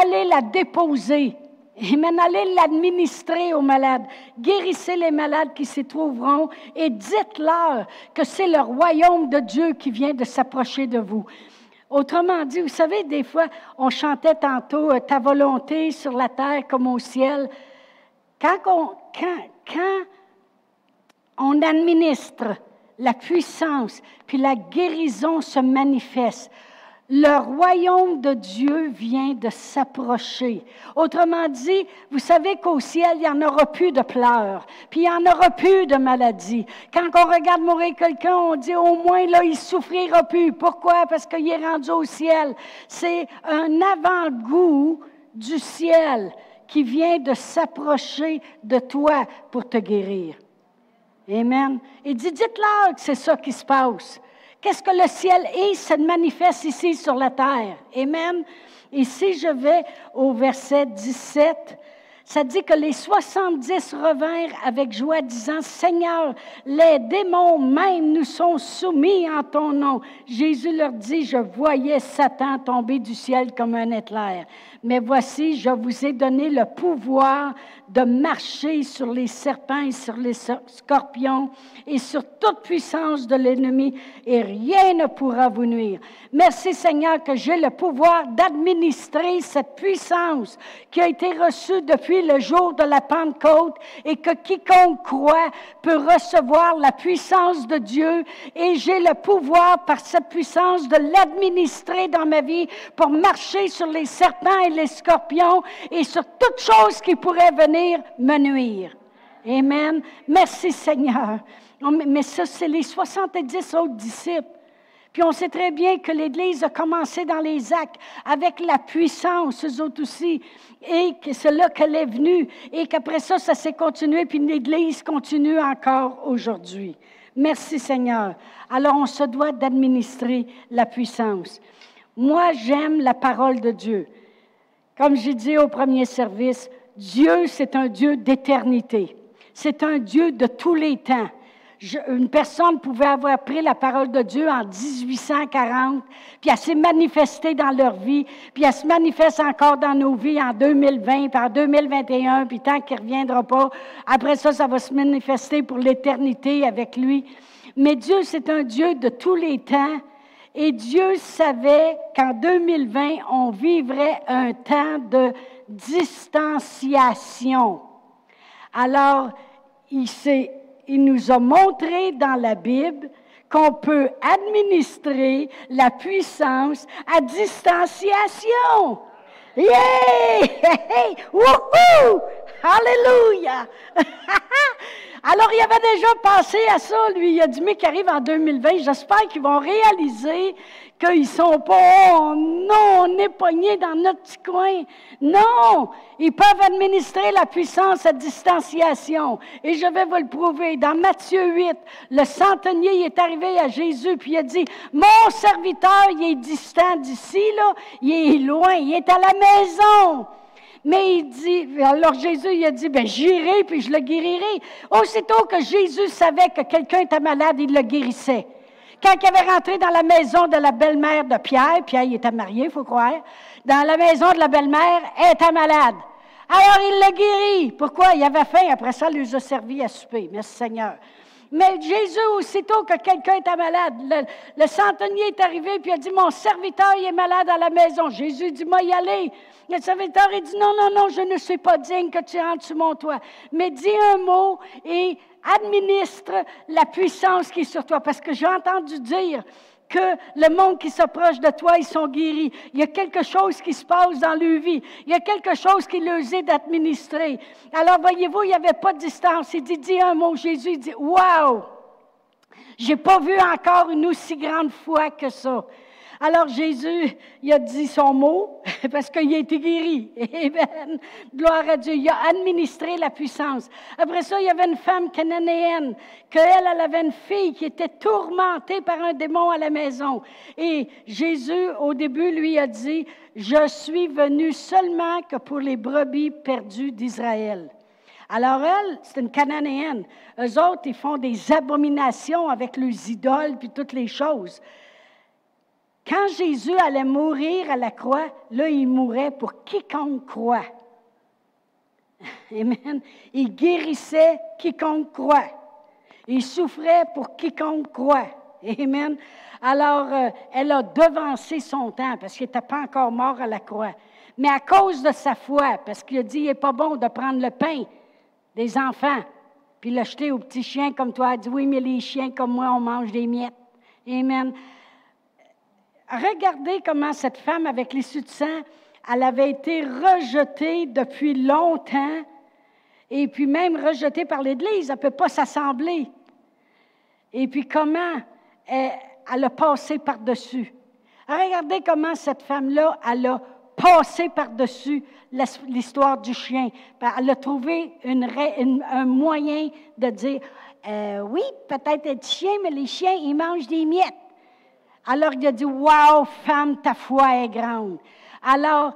allez la déposer. Et maintenant, allez l'administrer aux malades. Guérissez les malades qui s'y trouveront et dites-leur que c'est le royaume de Dieu qui vient de s'approcher de vous. Autrement dit, vous savez, des fois, on chantait tantôt « Ta volonté sur la terre comme au ciel ». Quand on administre la puissance, puis la guérison se manifeste, le royaume de Dieu vient de s'approcher. Autrement dit, vous savez qu'au ciel, il n'y en aura plus de pleurs, puis il n'y en aura plus de maladies. Quand on regarde mourir quelqu'un, on dit au moins, là, il ne souffrira plus. Pourquoi? Parce qu'il est rendu au ciel. C'est un avant-goût du ciel qui vient de s'approcher de toi pour te guérir. Amen. Il dit, dites-leur que c'est ça qui se passe. Qu'est-ce que le ciel est? Ça se manifeste ici sur la terre. Amen. Et si je vais au verset 17, ça dit que les 70 revinrent avec joie, disant, « Seigneur, les démons même nous sont soumis en ton nom. » Jésus leur dit, « Je voyais Satan tomber du ciel comme un éclair. Mais voici, je vous ai donné le pouvoir de marcher sur les serpents et sur les scorpions et sur toute puissance de l'ennemi, et rien ne pourra vous nuire. » Merci Seigneur que j'ai le pouvoir d'administrer cette puissance qui a été reçue depuis le jour de la Pentecôte, et que quiconque croit peut recevoir la puissance de Dieu, et j'ai le pouvoir par cette puissance de l'administrer dans ma vie pour marcher sur les serpents et les scorpions et sur toute chose qui pourrait venir me nuire. Amen. Merci Seigneur. Mais ça, c'est les 70 autres disciples. Puis on sait très bien que l'Église a commencé dans les actes avec la puissance, eux autres aussi, et que c'est là qu'elle est venue, et qu'après ça, ça s'est continué, puis l'Église continue encore aujourd'hui. Merci Seigneur. Alors on se doit d'administrer la puissance. Moi, j'aime la parole de Dieu. Comme j'ai dit au premier service, Dieu, c'est un Dieu d'éternité. C'est un Dieu de tous les temps. Une personne pouvait avoir pris la parole de Dieu en 1840, puis elle s'est manifestée dans leur vie, puis elle se manifeste encore dans nos vies en 2020, puis en 2021, puis tant qu'il ne reviendra pas, après ça, ça va se manifester pour l'éternité avec lui. Mais Dieu, c'est un Dieu de tous les temps, et Dieu savait qu'en 2020, on vivrait un temps de distanciation. Alors, il nous a montré dans la Bible qu'on peut administrer la puissance à distanciation. Yeah! Wouhou! Alléluia! Alors, il avait déjà pensé à ça, lui. Il a dit, mais qui arrive en 2020, j'espère qu'ils vont réaliser qu'ils ne sont pas, oh non, on est pognés dans notre petit coin. Non! Ils peuvent administrer la puissance à distanciation. Et je vais vous le prouver. Dans Matthieu 8, le centenier il est arrivé à Jésus, puis il a dit, mon serviteur, il est distant d'ici, là, il est loin, il est à la maison. Mais il dit, alors Jésus, il a dit, ben j'irai puis je le guérirai. Aussitôt que Jésus savait que quelqu'un était malade, il le guérissait. Quand il avait rentré dans la maison de la belle-mère de Pierre, Pierre il était marié, il faut croire, dans la maison de la belle-mère, elle était malade. Alors il l'a guéri. Pourquoi? Il avait faim, après ça, il lui a servi à souper. Merci Seigneur. Mais Jésus, aussitôt que quelqu'un était malade, le centenier est arrivé puis il a dit, mon serviteur, il est malade à la maison. Jésus dit, moi y aller. Le serviteur, il dit, non, non, non, je ne suis pas digne que tu rentres sur mon toit. Mais dis un mot et administre la puissance qui est sur toi. Parce que j'ai entendu dire que le monde qui s'approche de toi, ils sont guéris. Il y a quelque chose qui se passe dans leur vie. Il y a quelque chose qui leur est d'administrer. Alors, voyez-vous, il n'y avait pas de distance. Il dit, dis un mot. Jésus, il dit, wow! J'ai pas vu encore une aussi grande foi que ça. Alors Jésus, il a dit son mot parce qu'il a été guéri. Amen. Gloire à Dieu. Il a administré la puissance. Après ça, il y avait une femme cananéenne, elle avait une fille qui était tourmentée par un démon à la maison. Et Jésus, au début, lui a dit, « Je suis venu seulement que pour les brebis perdues d'Israël. » Alors elle, c'est une cananéenne. Eux autres, ils font des abominations avec leurs idoles puis toutes les choses. Quand Jésus allait mourir à la croix, là, il mourait pour quiconque croit. Amen. Il guérissait quiconque croit. Il souffrait pour quiconque croit. Amen. Alors, elle a devancé son temps parce qu'il n'était pas encore mort à la croix. Mais à cause de sa foi, parce qu'il a dit, il n'est pas bon de prendre le pain des enfants puis le jeter aux petits chiens comme toi. Elle dit, oui, mais les chiens comme moi, on mange des miettes. Amen. Regardez comment cette femme avec l'issue de sang, elle avait été rejetée depuis longtemps et puis même rejetée par l'Église. Elle ne peut pas s'assembler. Et puis comment elle a passé par-dessus. Regardez comment cette femme-là, elle a passé par-dessus l'histoire du chien. Elle a trouvé un moyen de dire, oui, peut-être être chien, mais les chiens, ils mangent des miettes. Alors, il a dit, « Wow, femme, ta foi est grande. » Alors,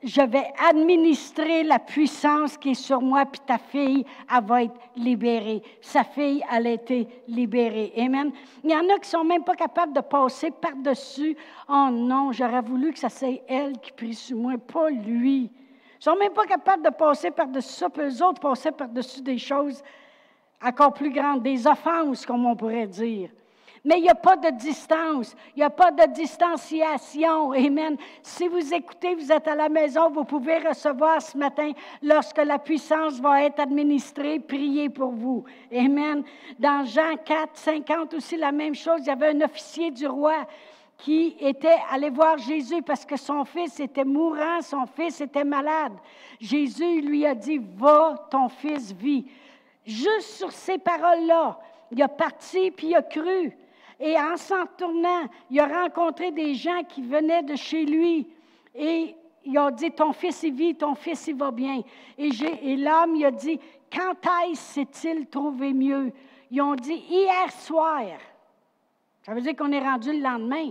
je vais administrer la puissance qui est sur moi, puis ta fille, elle va être libérée. Sa fille, elle a été libérée. Amen. Il y en a qui ne sont même pas capables de passer par-dessus. Oh non, j'aurais voulu que ça soit elle qui prie sur moi, pas lui. Ils ne sont même pas capables de passer par-dessus ça, puis eux autres passaient par-dessus des choses encore plus grandes, des offenses, comme on pourrait dire. Mais il n'y a pas de distance, il n'y a pas de distanciation. Amen. Si vous écoutez, vous êtes à la maison, vous pouvez recevoir ce matin, lorsque la puissance va être administrée, priez pour vous. Amen. Dans Jean 4, 50 aussi, la même chose, il y avait un officier du roi qui était allé voir Jésus parce que son fils était mourant, son fils était malade. Jésus lui a dit, « Va, ton fils vit. » Juste sur ces paroles-là, il a parti puis il a cru. Et en s'en tournant, il a rencontré des gens qui venaient de chez lui. Et ils ont dit, « Ton fils, il vit, ton fils, il va bien. » Et l'homme, il a dit, « Quand est-ce s'est-il trouvé mieux? » Ils ont dit, « Hier soir. » Ça veut dire qu'on est rendu le lendemain.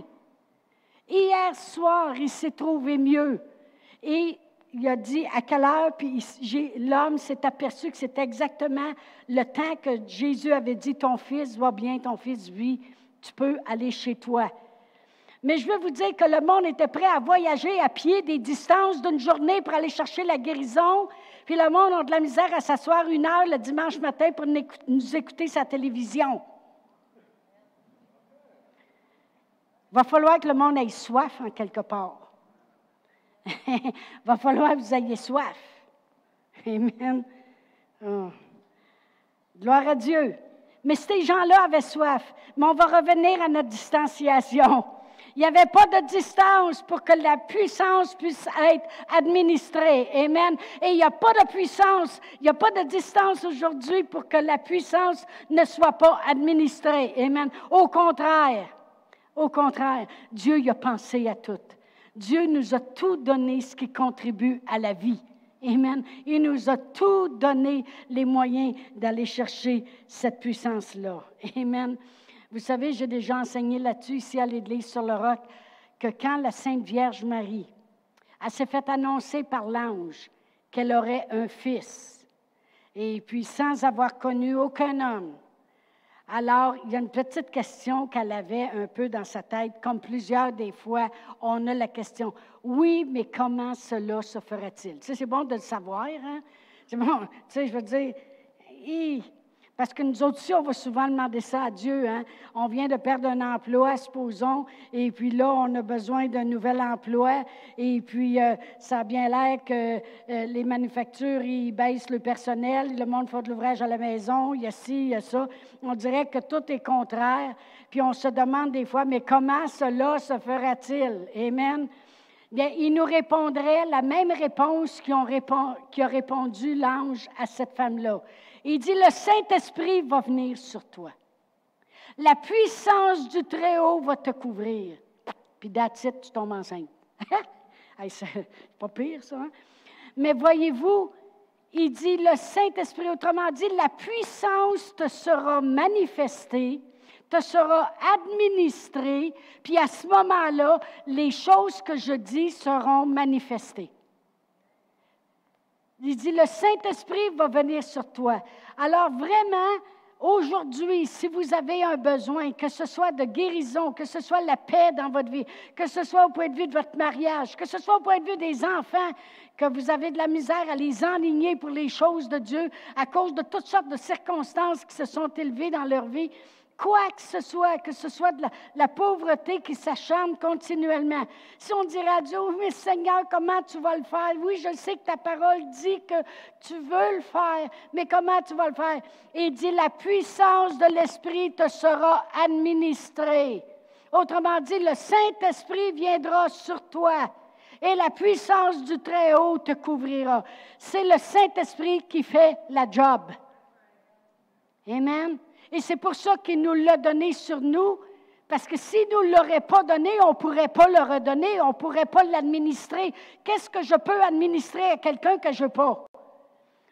« Hier soir, il s'est trouvé mieux. » Et il a dit à quelle heure, puis l'homme s'est aperçu que c'était exactement le temps que Jésus avait dit, « Ton fils va bien, ton fils vit. » Tu peux aller chez toi. Mais je veux vous dire que le monde était prêt à voyager à pied des distances d'une journée pour aller chercher la guérison. Puis le monde a de la misère à s'asseoir 1 heure le dimanche matin pour nous écouter sa télévision. Il va falloir que le monde ait soif en quelque part. Il va falloir que vous ayez soif. Amen. Oh. Gloire à Dieu. Mais ces gens-là avaient soif. Mais on va revenir à notre distanciation. Il n'y avait pas de distance pour que la puissance puisse être administrée. Amen. Et il n'y a pas de puissance, il n'y a pas de distance aujourd'hui pour que la puissance ne soit pas administrée. Amen. Au contraire, Dieu y a pensé à tout. Dieu nous a tout donné ce qui contribue à la vie. Amen. Il nous a tout donné les moyens d'aller chercher cette puissance-là. Amen. Vous savez, j'ai déjà enseigné là-dessus, ici à l'Église sur le Roc, que quand la Sainte Vierge Marie, elle s'est fait annoncer par l'ange qu'elle aurait un fils, et puis sans avoir connu aucun homme, alors, il y a une petite question qu'elle avait un peu dans sa tête, comme plusieurs des fois, on a la question, oui, mais comment cela se fera-t-il? Tu sais, c'est bon de le savoir, hein? C'est bon, tu sais, je veux dire, parce que nous autres aussi, on va souvent demander ça à Dieu, hein? On vient de perdre un emploi, supposons, et puis là, on a besoin d'un nouvel emploi, et puis ça a bien l'air que les manufactures, ils baissent le personnel, le monde fait de l'ouvrage à la maison, il y a ci, il y a ça. On dirait que tout est contraire, puis on se demande des fois, mais comment cela se fera-t-il? Amen. Bien, il nous répondrait la même réponse qui a répondu l'ange à cette femme-là. Il dit, le Saint-Esprit va venir sur toi. La puissance du Très-Haut va te couvrir. Puis that's it, tu tombes enceinte. C'est pas pire, ça. Hein? Mais voyez-vous, il dit, le Saint-Esprit, autrement dit, la puissance te sera manifestée, te sera administrée, puis à ce moment-là, les choses que je dis seront manifestées. Il dit, le Saint-Esprit va venir sur toi. Alors vraiment, aujourd'hui, si vous avez un besoin, que ce soit de guérison, que ce soit la paix dans votre vie, que ce soit au point de vue de votre mariage, que ce soit au point de vue des enfants, que vous avez de la misère à les enligner pour les choses de Dieu à cause de toutes sortes de circonstances qui se sont élevées dans leur vie, quoi que ce soit de la pauvreté qui s'acharne continuellement. Si on dirait à Dieu, « Mais Seigneur, comment tu vas le faire? Oui, je sais que ta parole dit que tu veux le faire, mais comment tu vas le faire? » Et il dit, « La puissance de l'Esprit te sera administrée. » Autrement dit, le Saint-Esprit viendra sur toi et la puissance du Très-Haut te couvrira. C'est le Saint-Esprit qui fait la job. Amen. Et c'est pour ça qu'il nous l'a donné sur nous, parce que s'il ne nous l'aurait pas donné, on ne pourrait pas le redonner, on ne pourrait pas l'administrer. Qu'est-ce que je peux administrer à quelqu'un que je n'ai pas?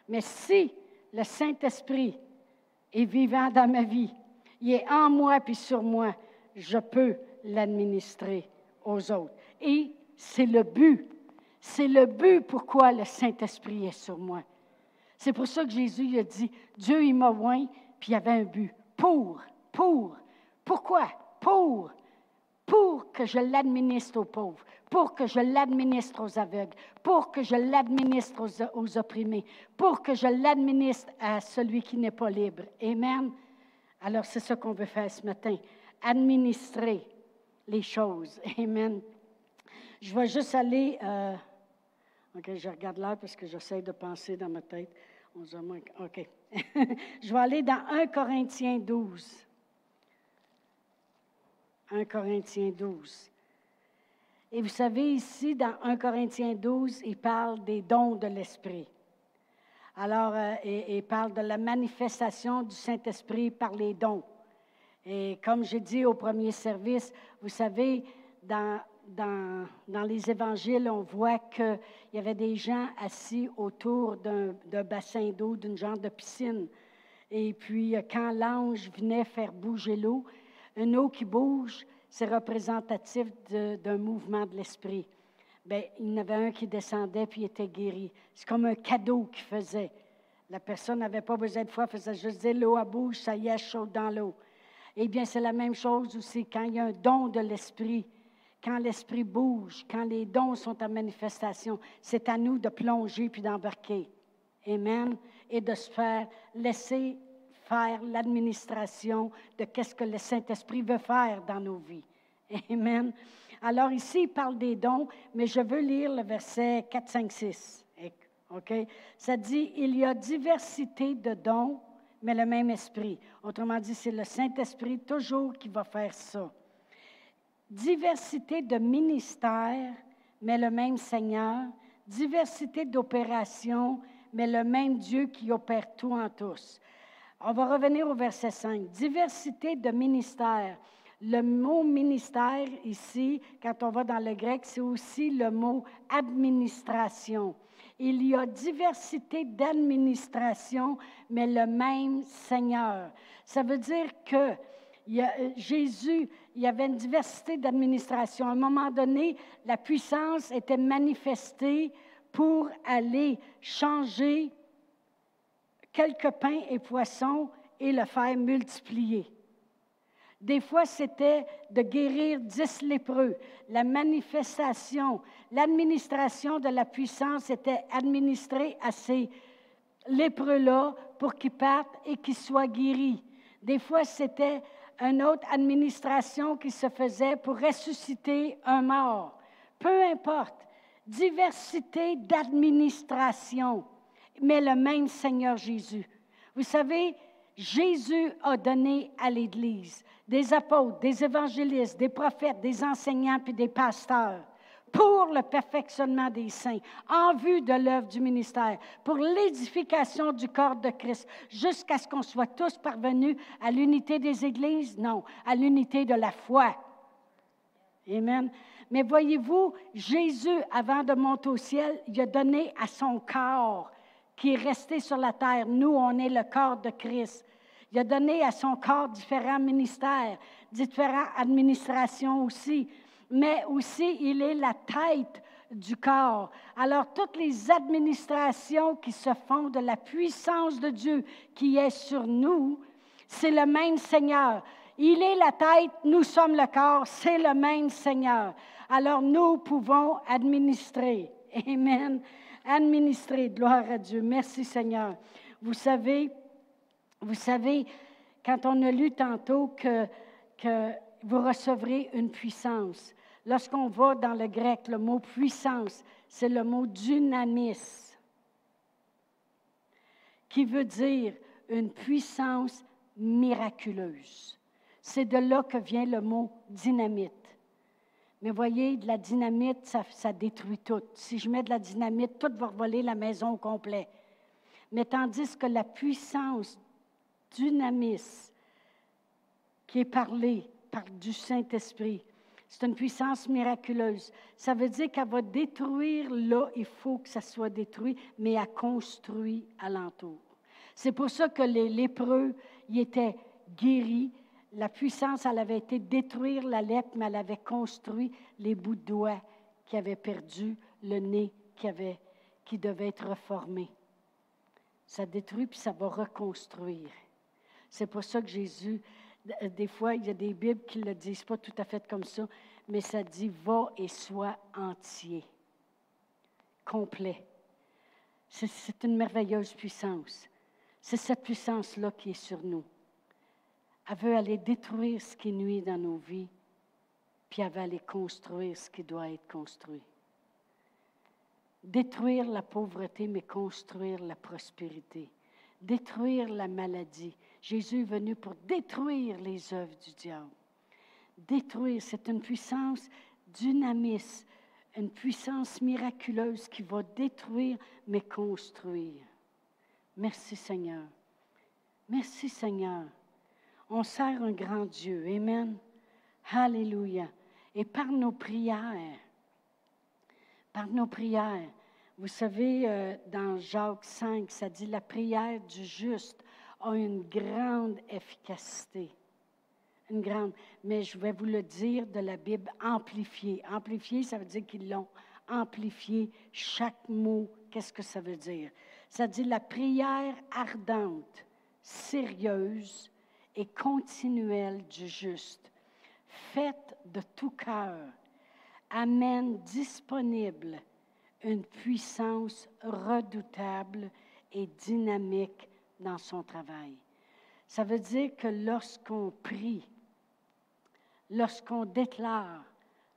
Mais si le Saint-Esprit est vivant dans ma vie, il est en moi puis sur moi, je peux l'administrer aux autres. Et c'est le but. C'est le but pourquoi le Saint-Esprit est sur moi. C'est pour ça que Jésus il a dit, Dieu, il m'a oint, puis il y avait un but. Pourquoi? Pour que je l'administre aux pauvres, pour que je l'administre aux aveugles, pour que je l'administre aux opprimés, pour que je l'administre à celui qui n'est pas libre. Amen. Alors, c'est ça qu'on veut faire ce matin. Administrer les choses. Amen. Je vais juste aller... OK, je regarde là parce que j'essaie de penser dans ma tête. OK. Je vais aller dans 1 Corinthiens 12. 1 Corinthiens 12. Et vous savez, ici, dans 1 Corinthiens 12, il parle des dons de l'Esprit. Alors, il parle de la manifestation du Saint-Esprit par les dons. Et comme j'ai dit au premier service, vous savez, dans les évangiles, on voit qu'il y avait des gens assis autour d'un bassin d'eau, d'une genre de piscine. Et puis, quand l'ange venait faire bouger l'eau, une eau qui bouge, c'est représentatif d'un mouvement de l'esprit. Bien, il y en avait un qui descendait puis il était guéri. C'est comme un cadeau qu'il faisait. La personne n'avait pas besoin de foi, elle faisait juste dire l'eau à bouge, ça y est, chaude dans l'eau. Eh bien, c'est la même chose aussi quand il y a un don de l'esprit. Quand l'esprit bouge, quand les dons sont en manifestation, c'est à nous de plonger puis d'embarquer. Amen. Et de se faire laisser faire l'administration de qu'est-ce que le Saint-Esprit veut faire dans nos vies. Amen. Alors ici, il parle des dons, mais je veux lire le verset 4, 5, 6. OK? Ça dit, il y a diversité de dons, mais le même esprit. Autrement dit, c'est le Saint-Esprit toujours qui va faire ça. Diversité de ministères, mais le même Seigneur. Diversité d'opérations, mais le même Dieu qui opère tout en tous. On va revenir au verset 5. Diversité de ministères. Le mot ministère ici, quand on va dans le grec, c'est aussi le mot administration. Il y a diversité d'administration, mais le même Seigneur. Ça veut dire que Jésus, il y avait une diversité d'administration. À un moment donné, la puissance était manifestée pour aller changer quelques pains et poissons et le faire multiplier. Des fois, c'était de guérir 10 lépreux. La manifestation, l'administration de la puissance était administrée à ces lépreux-là pour qu'ils partent et qu'ils soient guéris. Des fois, c'était une autre administration qui se faisait pour ressusciter un mort. Peu importe, diversité d'administration, mais le même Seigneur Jésus. Vous savez, Jésus a donné à l'Église des apôtres, des évangélistes, des prophètes, des enseignants puis des pasteurs pour le perfectionnement des saints, en vue de l'œuvre du ministère, pour l'édification du corps de Christ, jusqu'à ce qu'on soit tous parvenus à l'unité des Églises? Non, à l'unité de la foi. Amen. Mais voyez-vous, Jésus, avant de monter au ciel, il a donné à son corps qui est resté sur la terre. Nous, on est le corps de Christ. Il a donné à son corps différents ministères, différentes administrations aussi, mais aussi il est la tête du corps. Alors, toutes les administrations qui se font de la puissance de Dieu qui est sur nous, c'est le même Seigneur. Il est la tête, nous sommes le corps, c'est le même Seigneur. Alors, nous pouvons administrer. Amen. Administrer, gloire à Dieu. Merci Seigneur. Vous savez, quand on a lu tantôt que vous recevrez une puissance, lorsqu'on va dans le grec, le mot puissance, c'est le mot dynamis, qui veut dire une puissance miraculeuse. C'est de là que vient le mot dynamite. Mais voyez, de la dynamite, ça détruit tout. Si je mets de la dynamite, tout va voler la maison au complet. Mais tandis que la puissance dynamis, qui est parlée par du Saint-Esprit, c'est une puissance miraculeuse. Ça veut dire qu'elle va détruire là, il faut que ça soit détruit, mais elle construit alentour. C'est pour ça que les lépreux, ils étaient guéris. la puissance, elle avait été détruire la lèpre, mais elle avait construit les bouts de doigts qui avaient perdu, le nez qui devait être reformé. Ça détruit, puis ça va reconstruire. C'est pour ça que Jésus, des fois, il y a des Bibles qui ne le disent pas tout à fait comme ça, mais ça dit « va et sois entier », complet. C'est une merveilleuse puissance. C'est cette puissance-là qui est sur nous. Elle veut aller détruire ce qui nuit dans nos vies, puis elle veut aller construire ce qui doit être construit. Détruire la pauvreté, mais construire la prospérité. Détruire la maladie. Jésus est venu pour détruire les œuvres du diable. Détruire, c'est une puissance dynamique, une puissance miraculeuse qui va détruire, mais construire. Merci Seigneur. Merci Seigneur. On sert un grand Dieu. Amen. Alléluia. Et par nos prières, vous savez, dans Jacques 5, ça dit « La prière du juste a une grande efficacité. » Une grande, mais je vais vous le dire de la Bible amplifiée. Amplifiée, ça veut dire qu'ils l'ont amplifié chaque mot. Qu'est-ce que ça veut dire? Ça dit « La prière ardente, sérieuse et continuelle du juste, faite de tout cœur, amène disponible une puissance redoutable et dynamique dans son travail. » Ça veut dire que lorsqu'on prie, lorsqu'on déclare,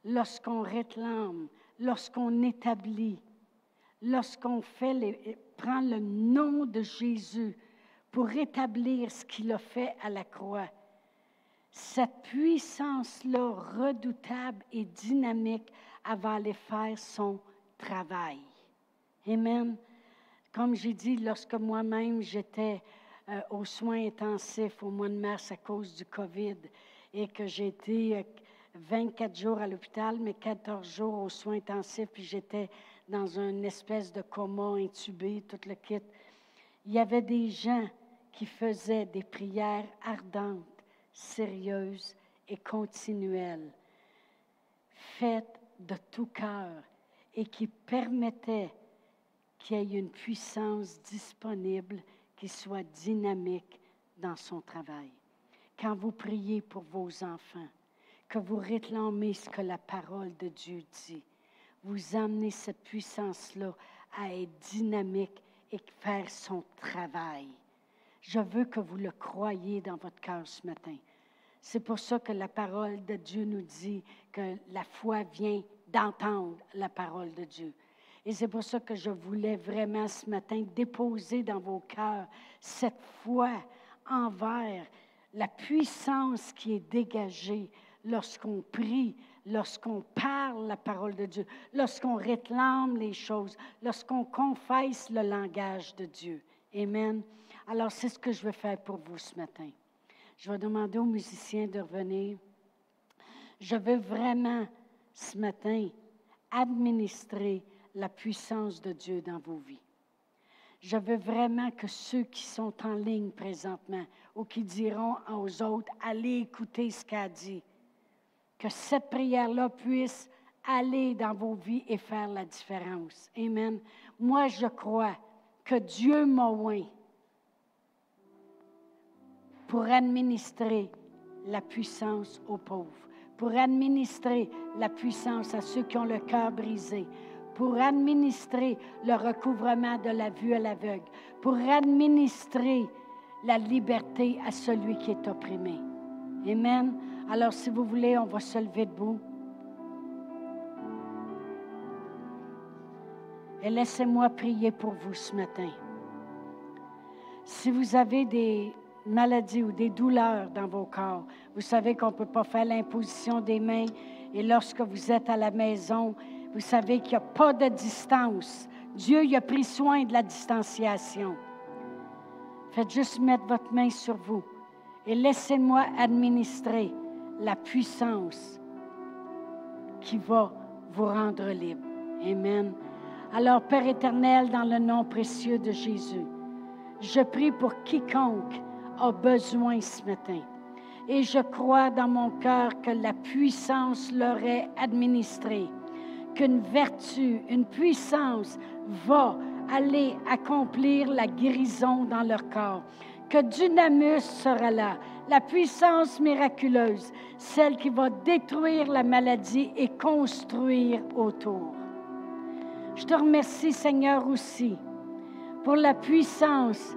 lorsqu'on réclame, lorsqu'on établit, lorsqu'on prend le nom de Jésus pour établir ce qu'il a fait à la croix, cette puissance-là redoutable et dynamique, elle va aller faire son travail. Amen. Comme j'ai dit, lorsque moi-même j'étais aux soins intensifs au mois de mars à cause du COVID et que j'ai été 24 jours à l'hôpital, mais 14 jours aux soins intensifs, puis j'étais dans une espèce de coma intubé, tout le kit. Il y avait des gens qui faisaient des prières ardentes, sérieuses et continuelles, faites de tout cœur et qui permettaient qu'il y ait une puissance disponible qui soit dynamique dans son travail. Quand vous priez pour vos enfants, que vous réclamez ce que la parole de Dieu dit, vous amenez cette puissance-là à être dynamique et faire son travail. Je veux que vous le croyiez dans votre cœur ce matin. C'est pour ça que la parole de Dieu nous dit que la foi vient d'entendre la parole de Dieu. Et c'est pour ça que je voulais vraiment ce matin déposer dans vos cœurs cette foi envers la puissance qui est dégagée lorsqu'on prie, lorsqu'on parle la parole de Dieu, lorsqu'on réclame les choses, lorsqu'on confesse le langage de Dieu. Amen. Alors, c'est ce que je vais faire pour vous ce matin. Je vais demander aux musiciens de revenir. Je veux vraiment, ce matin, administrer la puissance de Dieu dans vos vies. Je veux vraiment que ceux qui sont en ligne présentement ou qui diront aux autres, allez écouter ce qu'a dit, que cette prière-là puisse aller dans vos vies et faire la différence. Amen. Moi, je crois que Dieu m'a oint pour administrer la puissance aux pauvres, pour administrer la puissance à ceux qui ont le cœur brisé, pour administrer le recouvrement de la vue à l'aveugle, pour administrer la liberté à celui qui est opprimé. Amen. Alors, si vous voulez, on va se lever debout. Et laissez-moi prier pour vous ce matin. Si vous avez des maladies ou des douleurs dans vos corps, vous savez qu'on ne peut pas faire l'imposition des mains. Et lorsque vous êtes à la maison, vous savez qu'il n'y a pas de distance. Dieu il a pris soin de la distanciation. Faites juste mettre votre main sur vous et laissez-moi administrer la puissance qui va vous rendre libre. Amen. Alors, Père éternel, dans le nom précieux de Jésus, je prie pour quiconque a besoin ce matin. Et je crois dans mon cœur que la puissance leur est administrée, qu'une vertu, une puissance va aller accomplir la guérison dans leur corps, que Dunamus sera là, la puissance miraculeuse, celle qui va détruire la maladie et construire autour. Je te remercie, Seigneur, aussi pour la puissance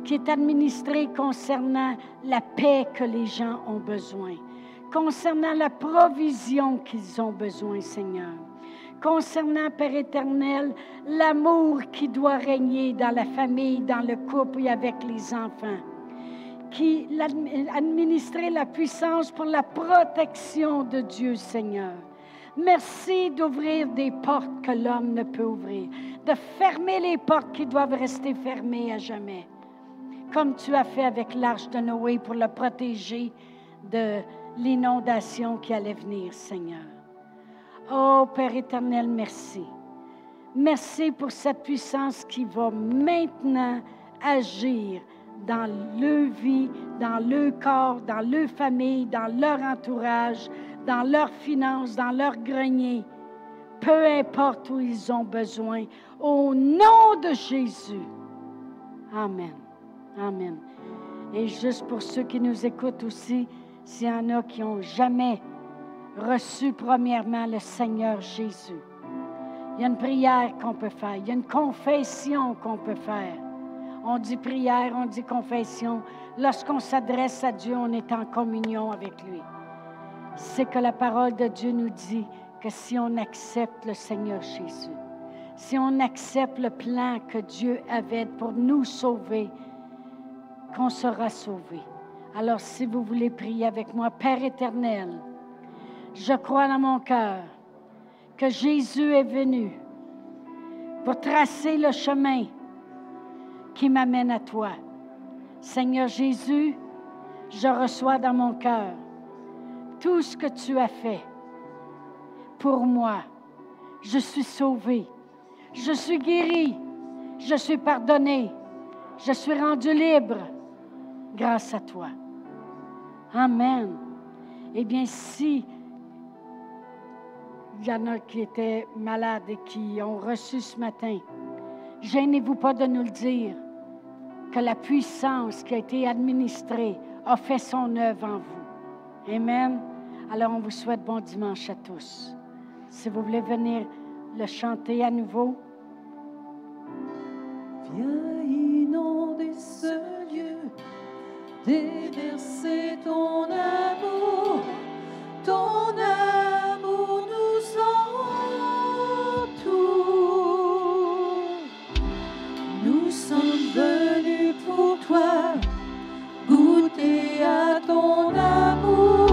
qui est administrée concernant la paix que les gens ont besoin, concernant la provision qu'ils ont besoin, Seigneur, concernant, Père éternel, l'amour qui doit régner dans la famille, dans le couple et avec les enfants, qui administrer la puissance pour la protection de Dieu, Seigneur. Merci d'ouvrir des portes que l'homme ne peut ouvrir, de fermer les portes qui doivent rester fermées à jamais, comme tu as fait avec l'arche de Noé pour le protéger de l'inondation qui allait venir, Seigneur. Oh, Père éternel, merci. Merci pour cette puissance qui va maintenant agir dans leur vie, dans leur corps, dans leur famille, dans leur entourage, dans leurs finances, dans leur grenier, peu importe où ils ont besoin, au nom de Jésus. Amen. Amen. Et juste pour ceux qui nous écoutent aussi, s'il y en a qui n'ont jamais reçu premièrement le Seigneur Jésus, il y a une prière qu'on peut faire, il y a une confession qu'on peut faire. On dit prière, on dit confession. Lorsqu'on s'adresse à Dieu, on est en communion avec lui. C'est que la parole de Dieu nous dit que si on accepte le Seigneur Jésus, si on accepte le plan que Dieu avait pour nous sauver, qu'on sera sauvé. Alors, si vous voulez prier avec moi, Père éternel, je crois dans mon cœur que Jésus est venu pour tracer le chemin qui m'amène à toi. Seigneur Jésus, je reçois dans mon cœur tout ce que tu as fait pour moi. Je suis sauvé, je suis guéri, je suis pardonné, je suis rendu libre grâce à toi. Amen. Eh bien, si il y en a qui étaient malades et qui ont reçu ce matin, gênez-vous pas de nous le dire, que la puissance qui a été administrée a fait son œuvre en vous. Amen. Alors, on vous souhaite bon dimanche à tous. Si vous voulez venir le chanter à nouveau. Viens inonder ce lieu, déverser ton amour nous entoure. Nous sommes venus pour toi, goûter à ton amour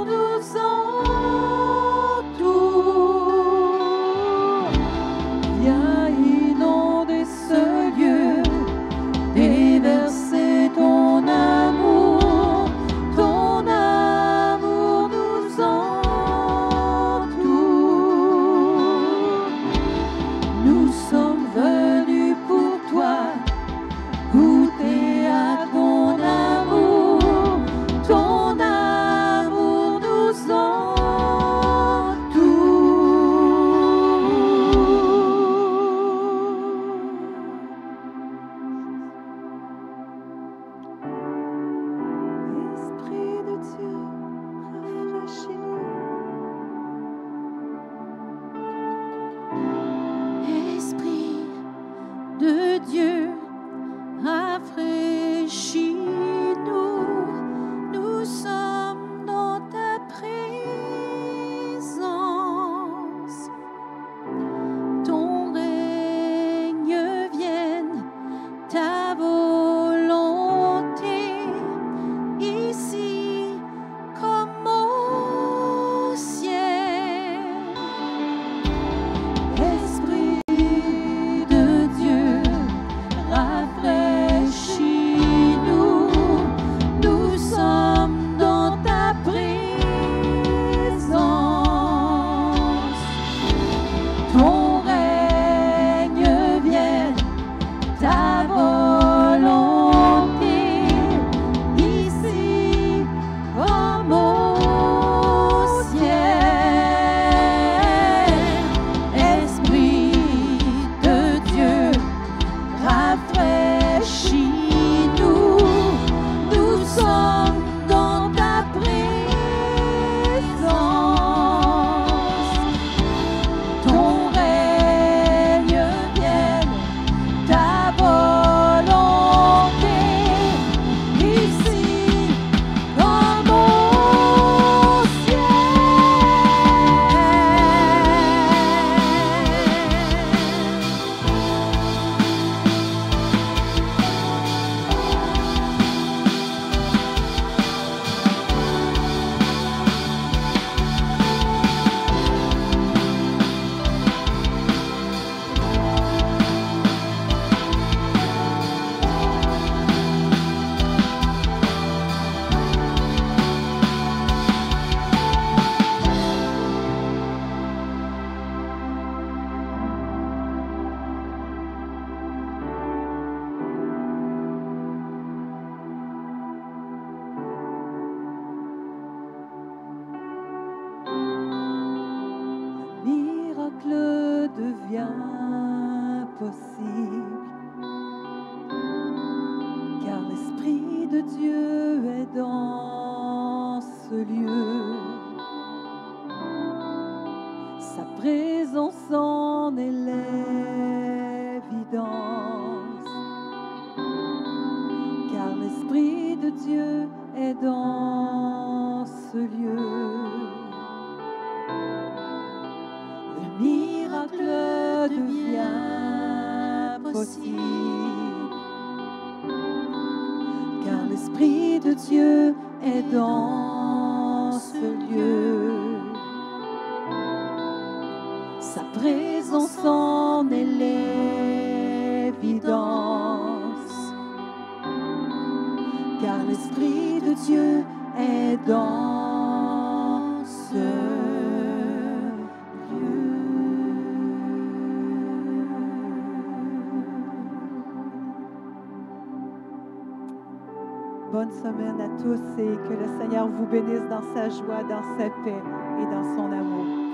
nous entoure. Viens inonder ce lieu, déverser ton amour nous entoure. Nous sommes venus pour toi, goûter à ton amour nous entoure. Esprit de Dieu, rafraîchis-nous. Esprit de Dieu, rafraîchis-nous. Nous sommes dans ta présence. Ton règne vienne, ta volonté, ici comme au ciel. Esprit de Dieu, impossible, car l'Esprit de Dieu est dans ce lieu. Sa présence en est l'évidence, car l'Esprit de Dieu est dans ce lieu. Le miracle devient possible, car l'Esprit de Dieu est dans ce lieu. Sa présence en est l'évidence, car l'Esprit de Dieu est dans ce lieu. Bonne semaine à tous et que le Seigneur vous bénisse dans sa joie, dans sa paix et dans son amour.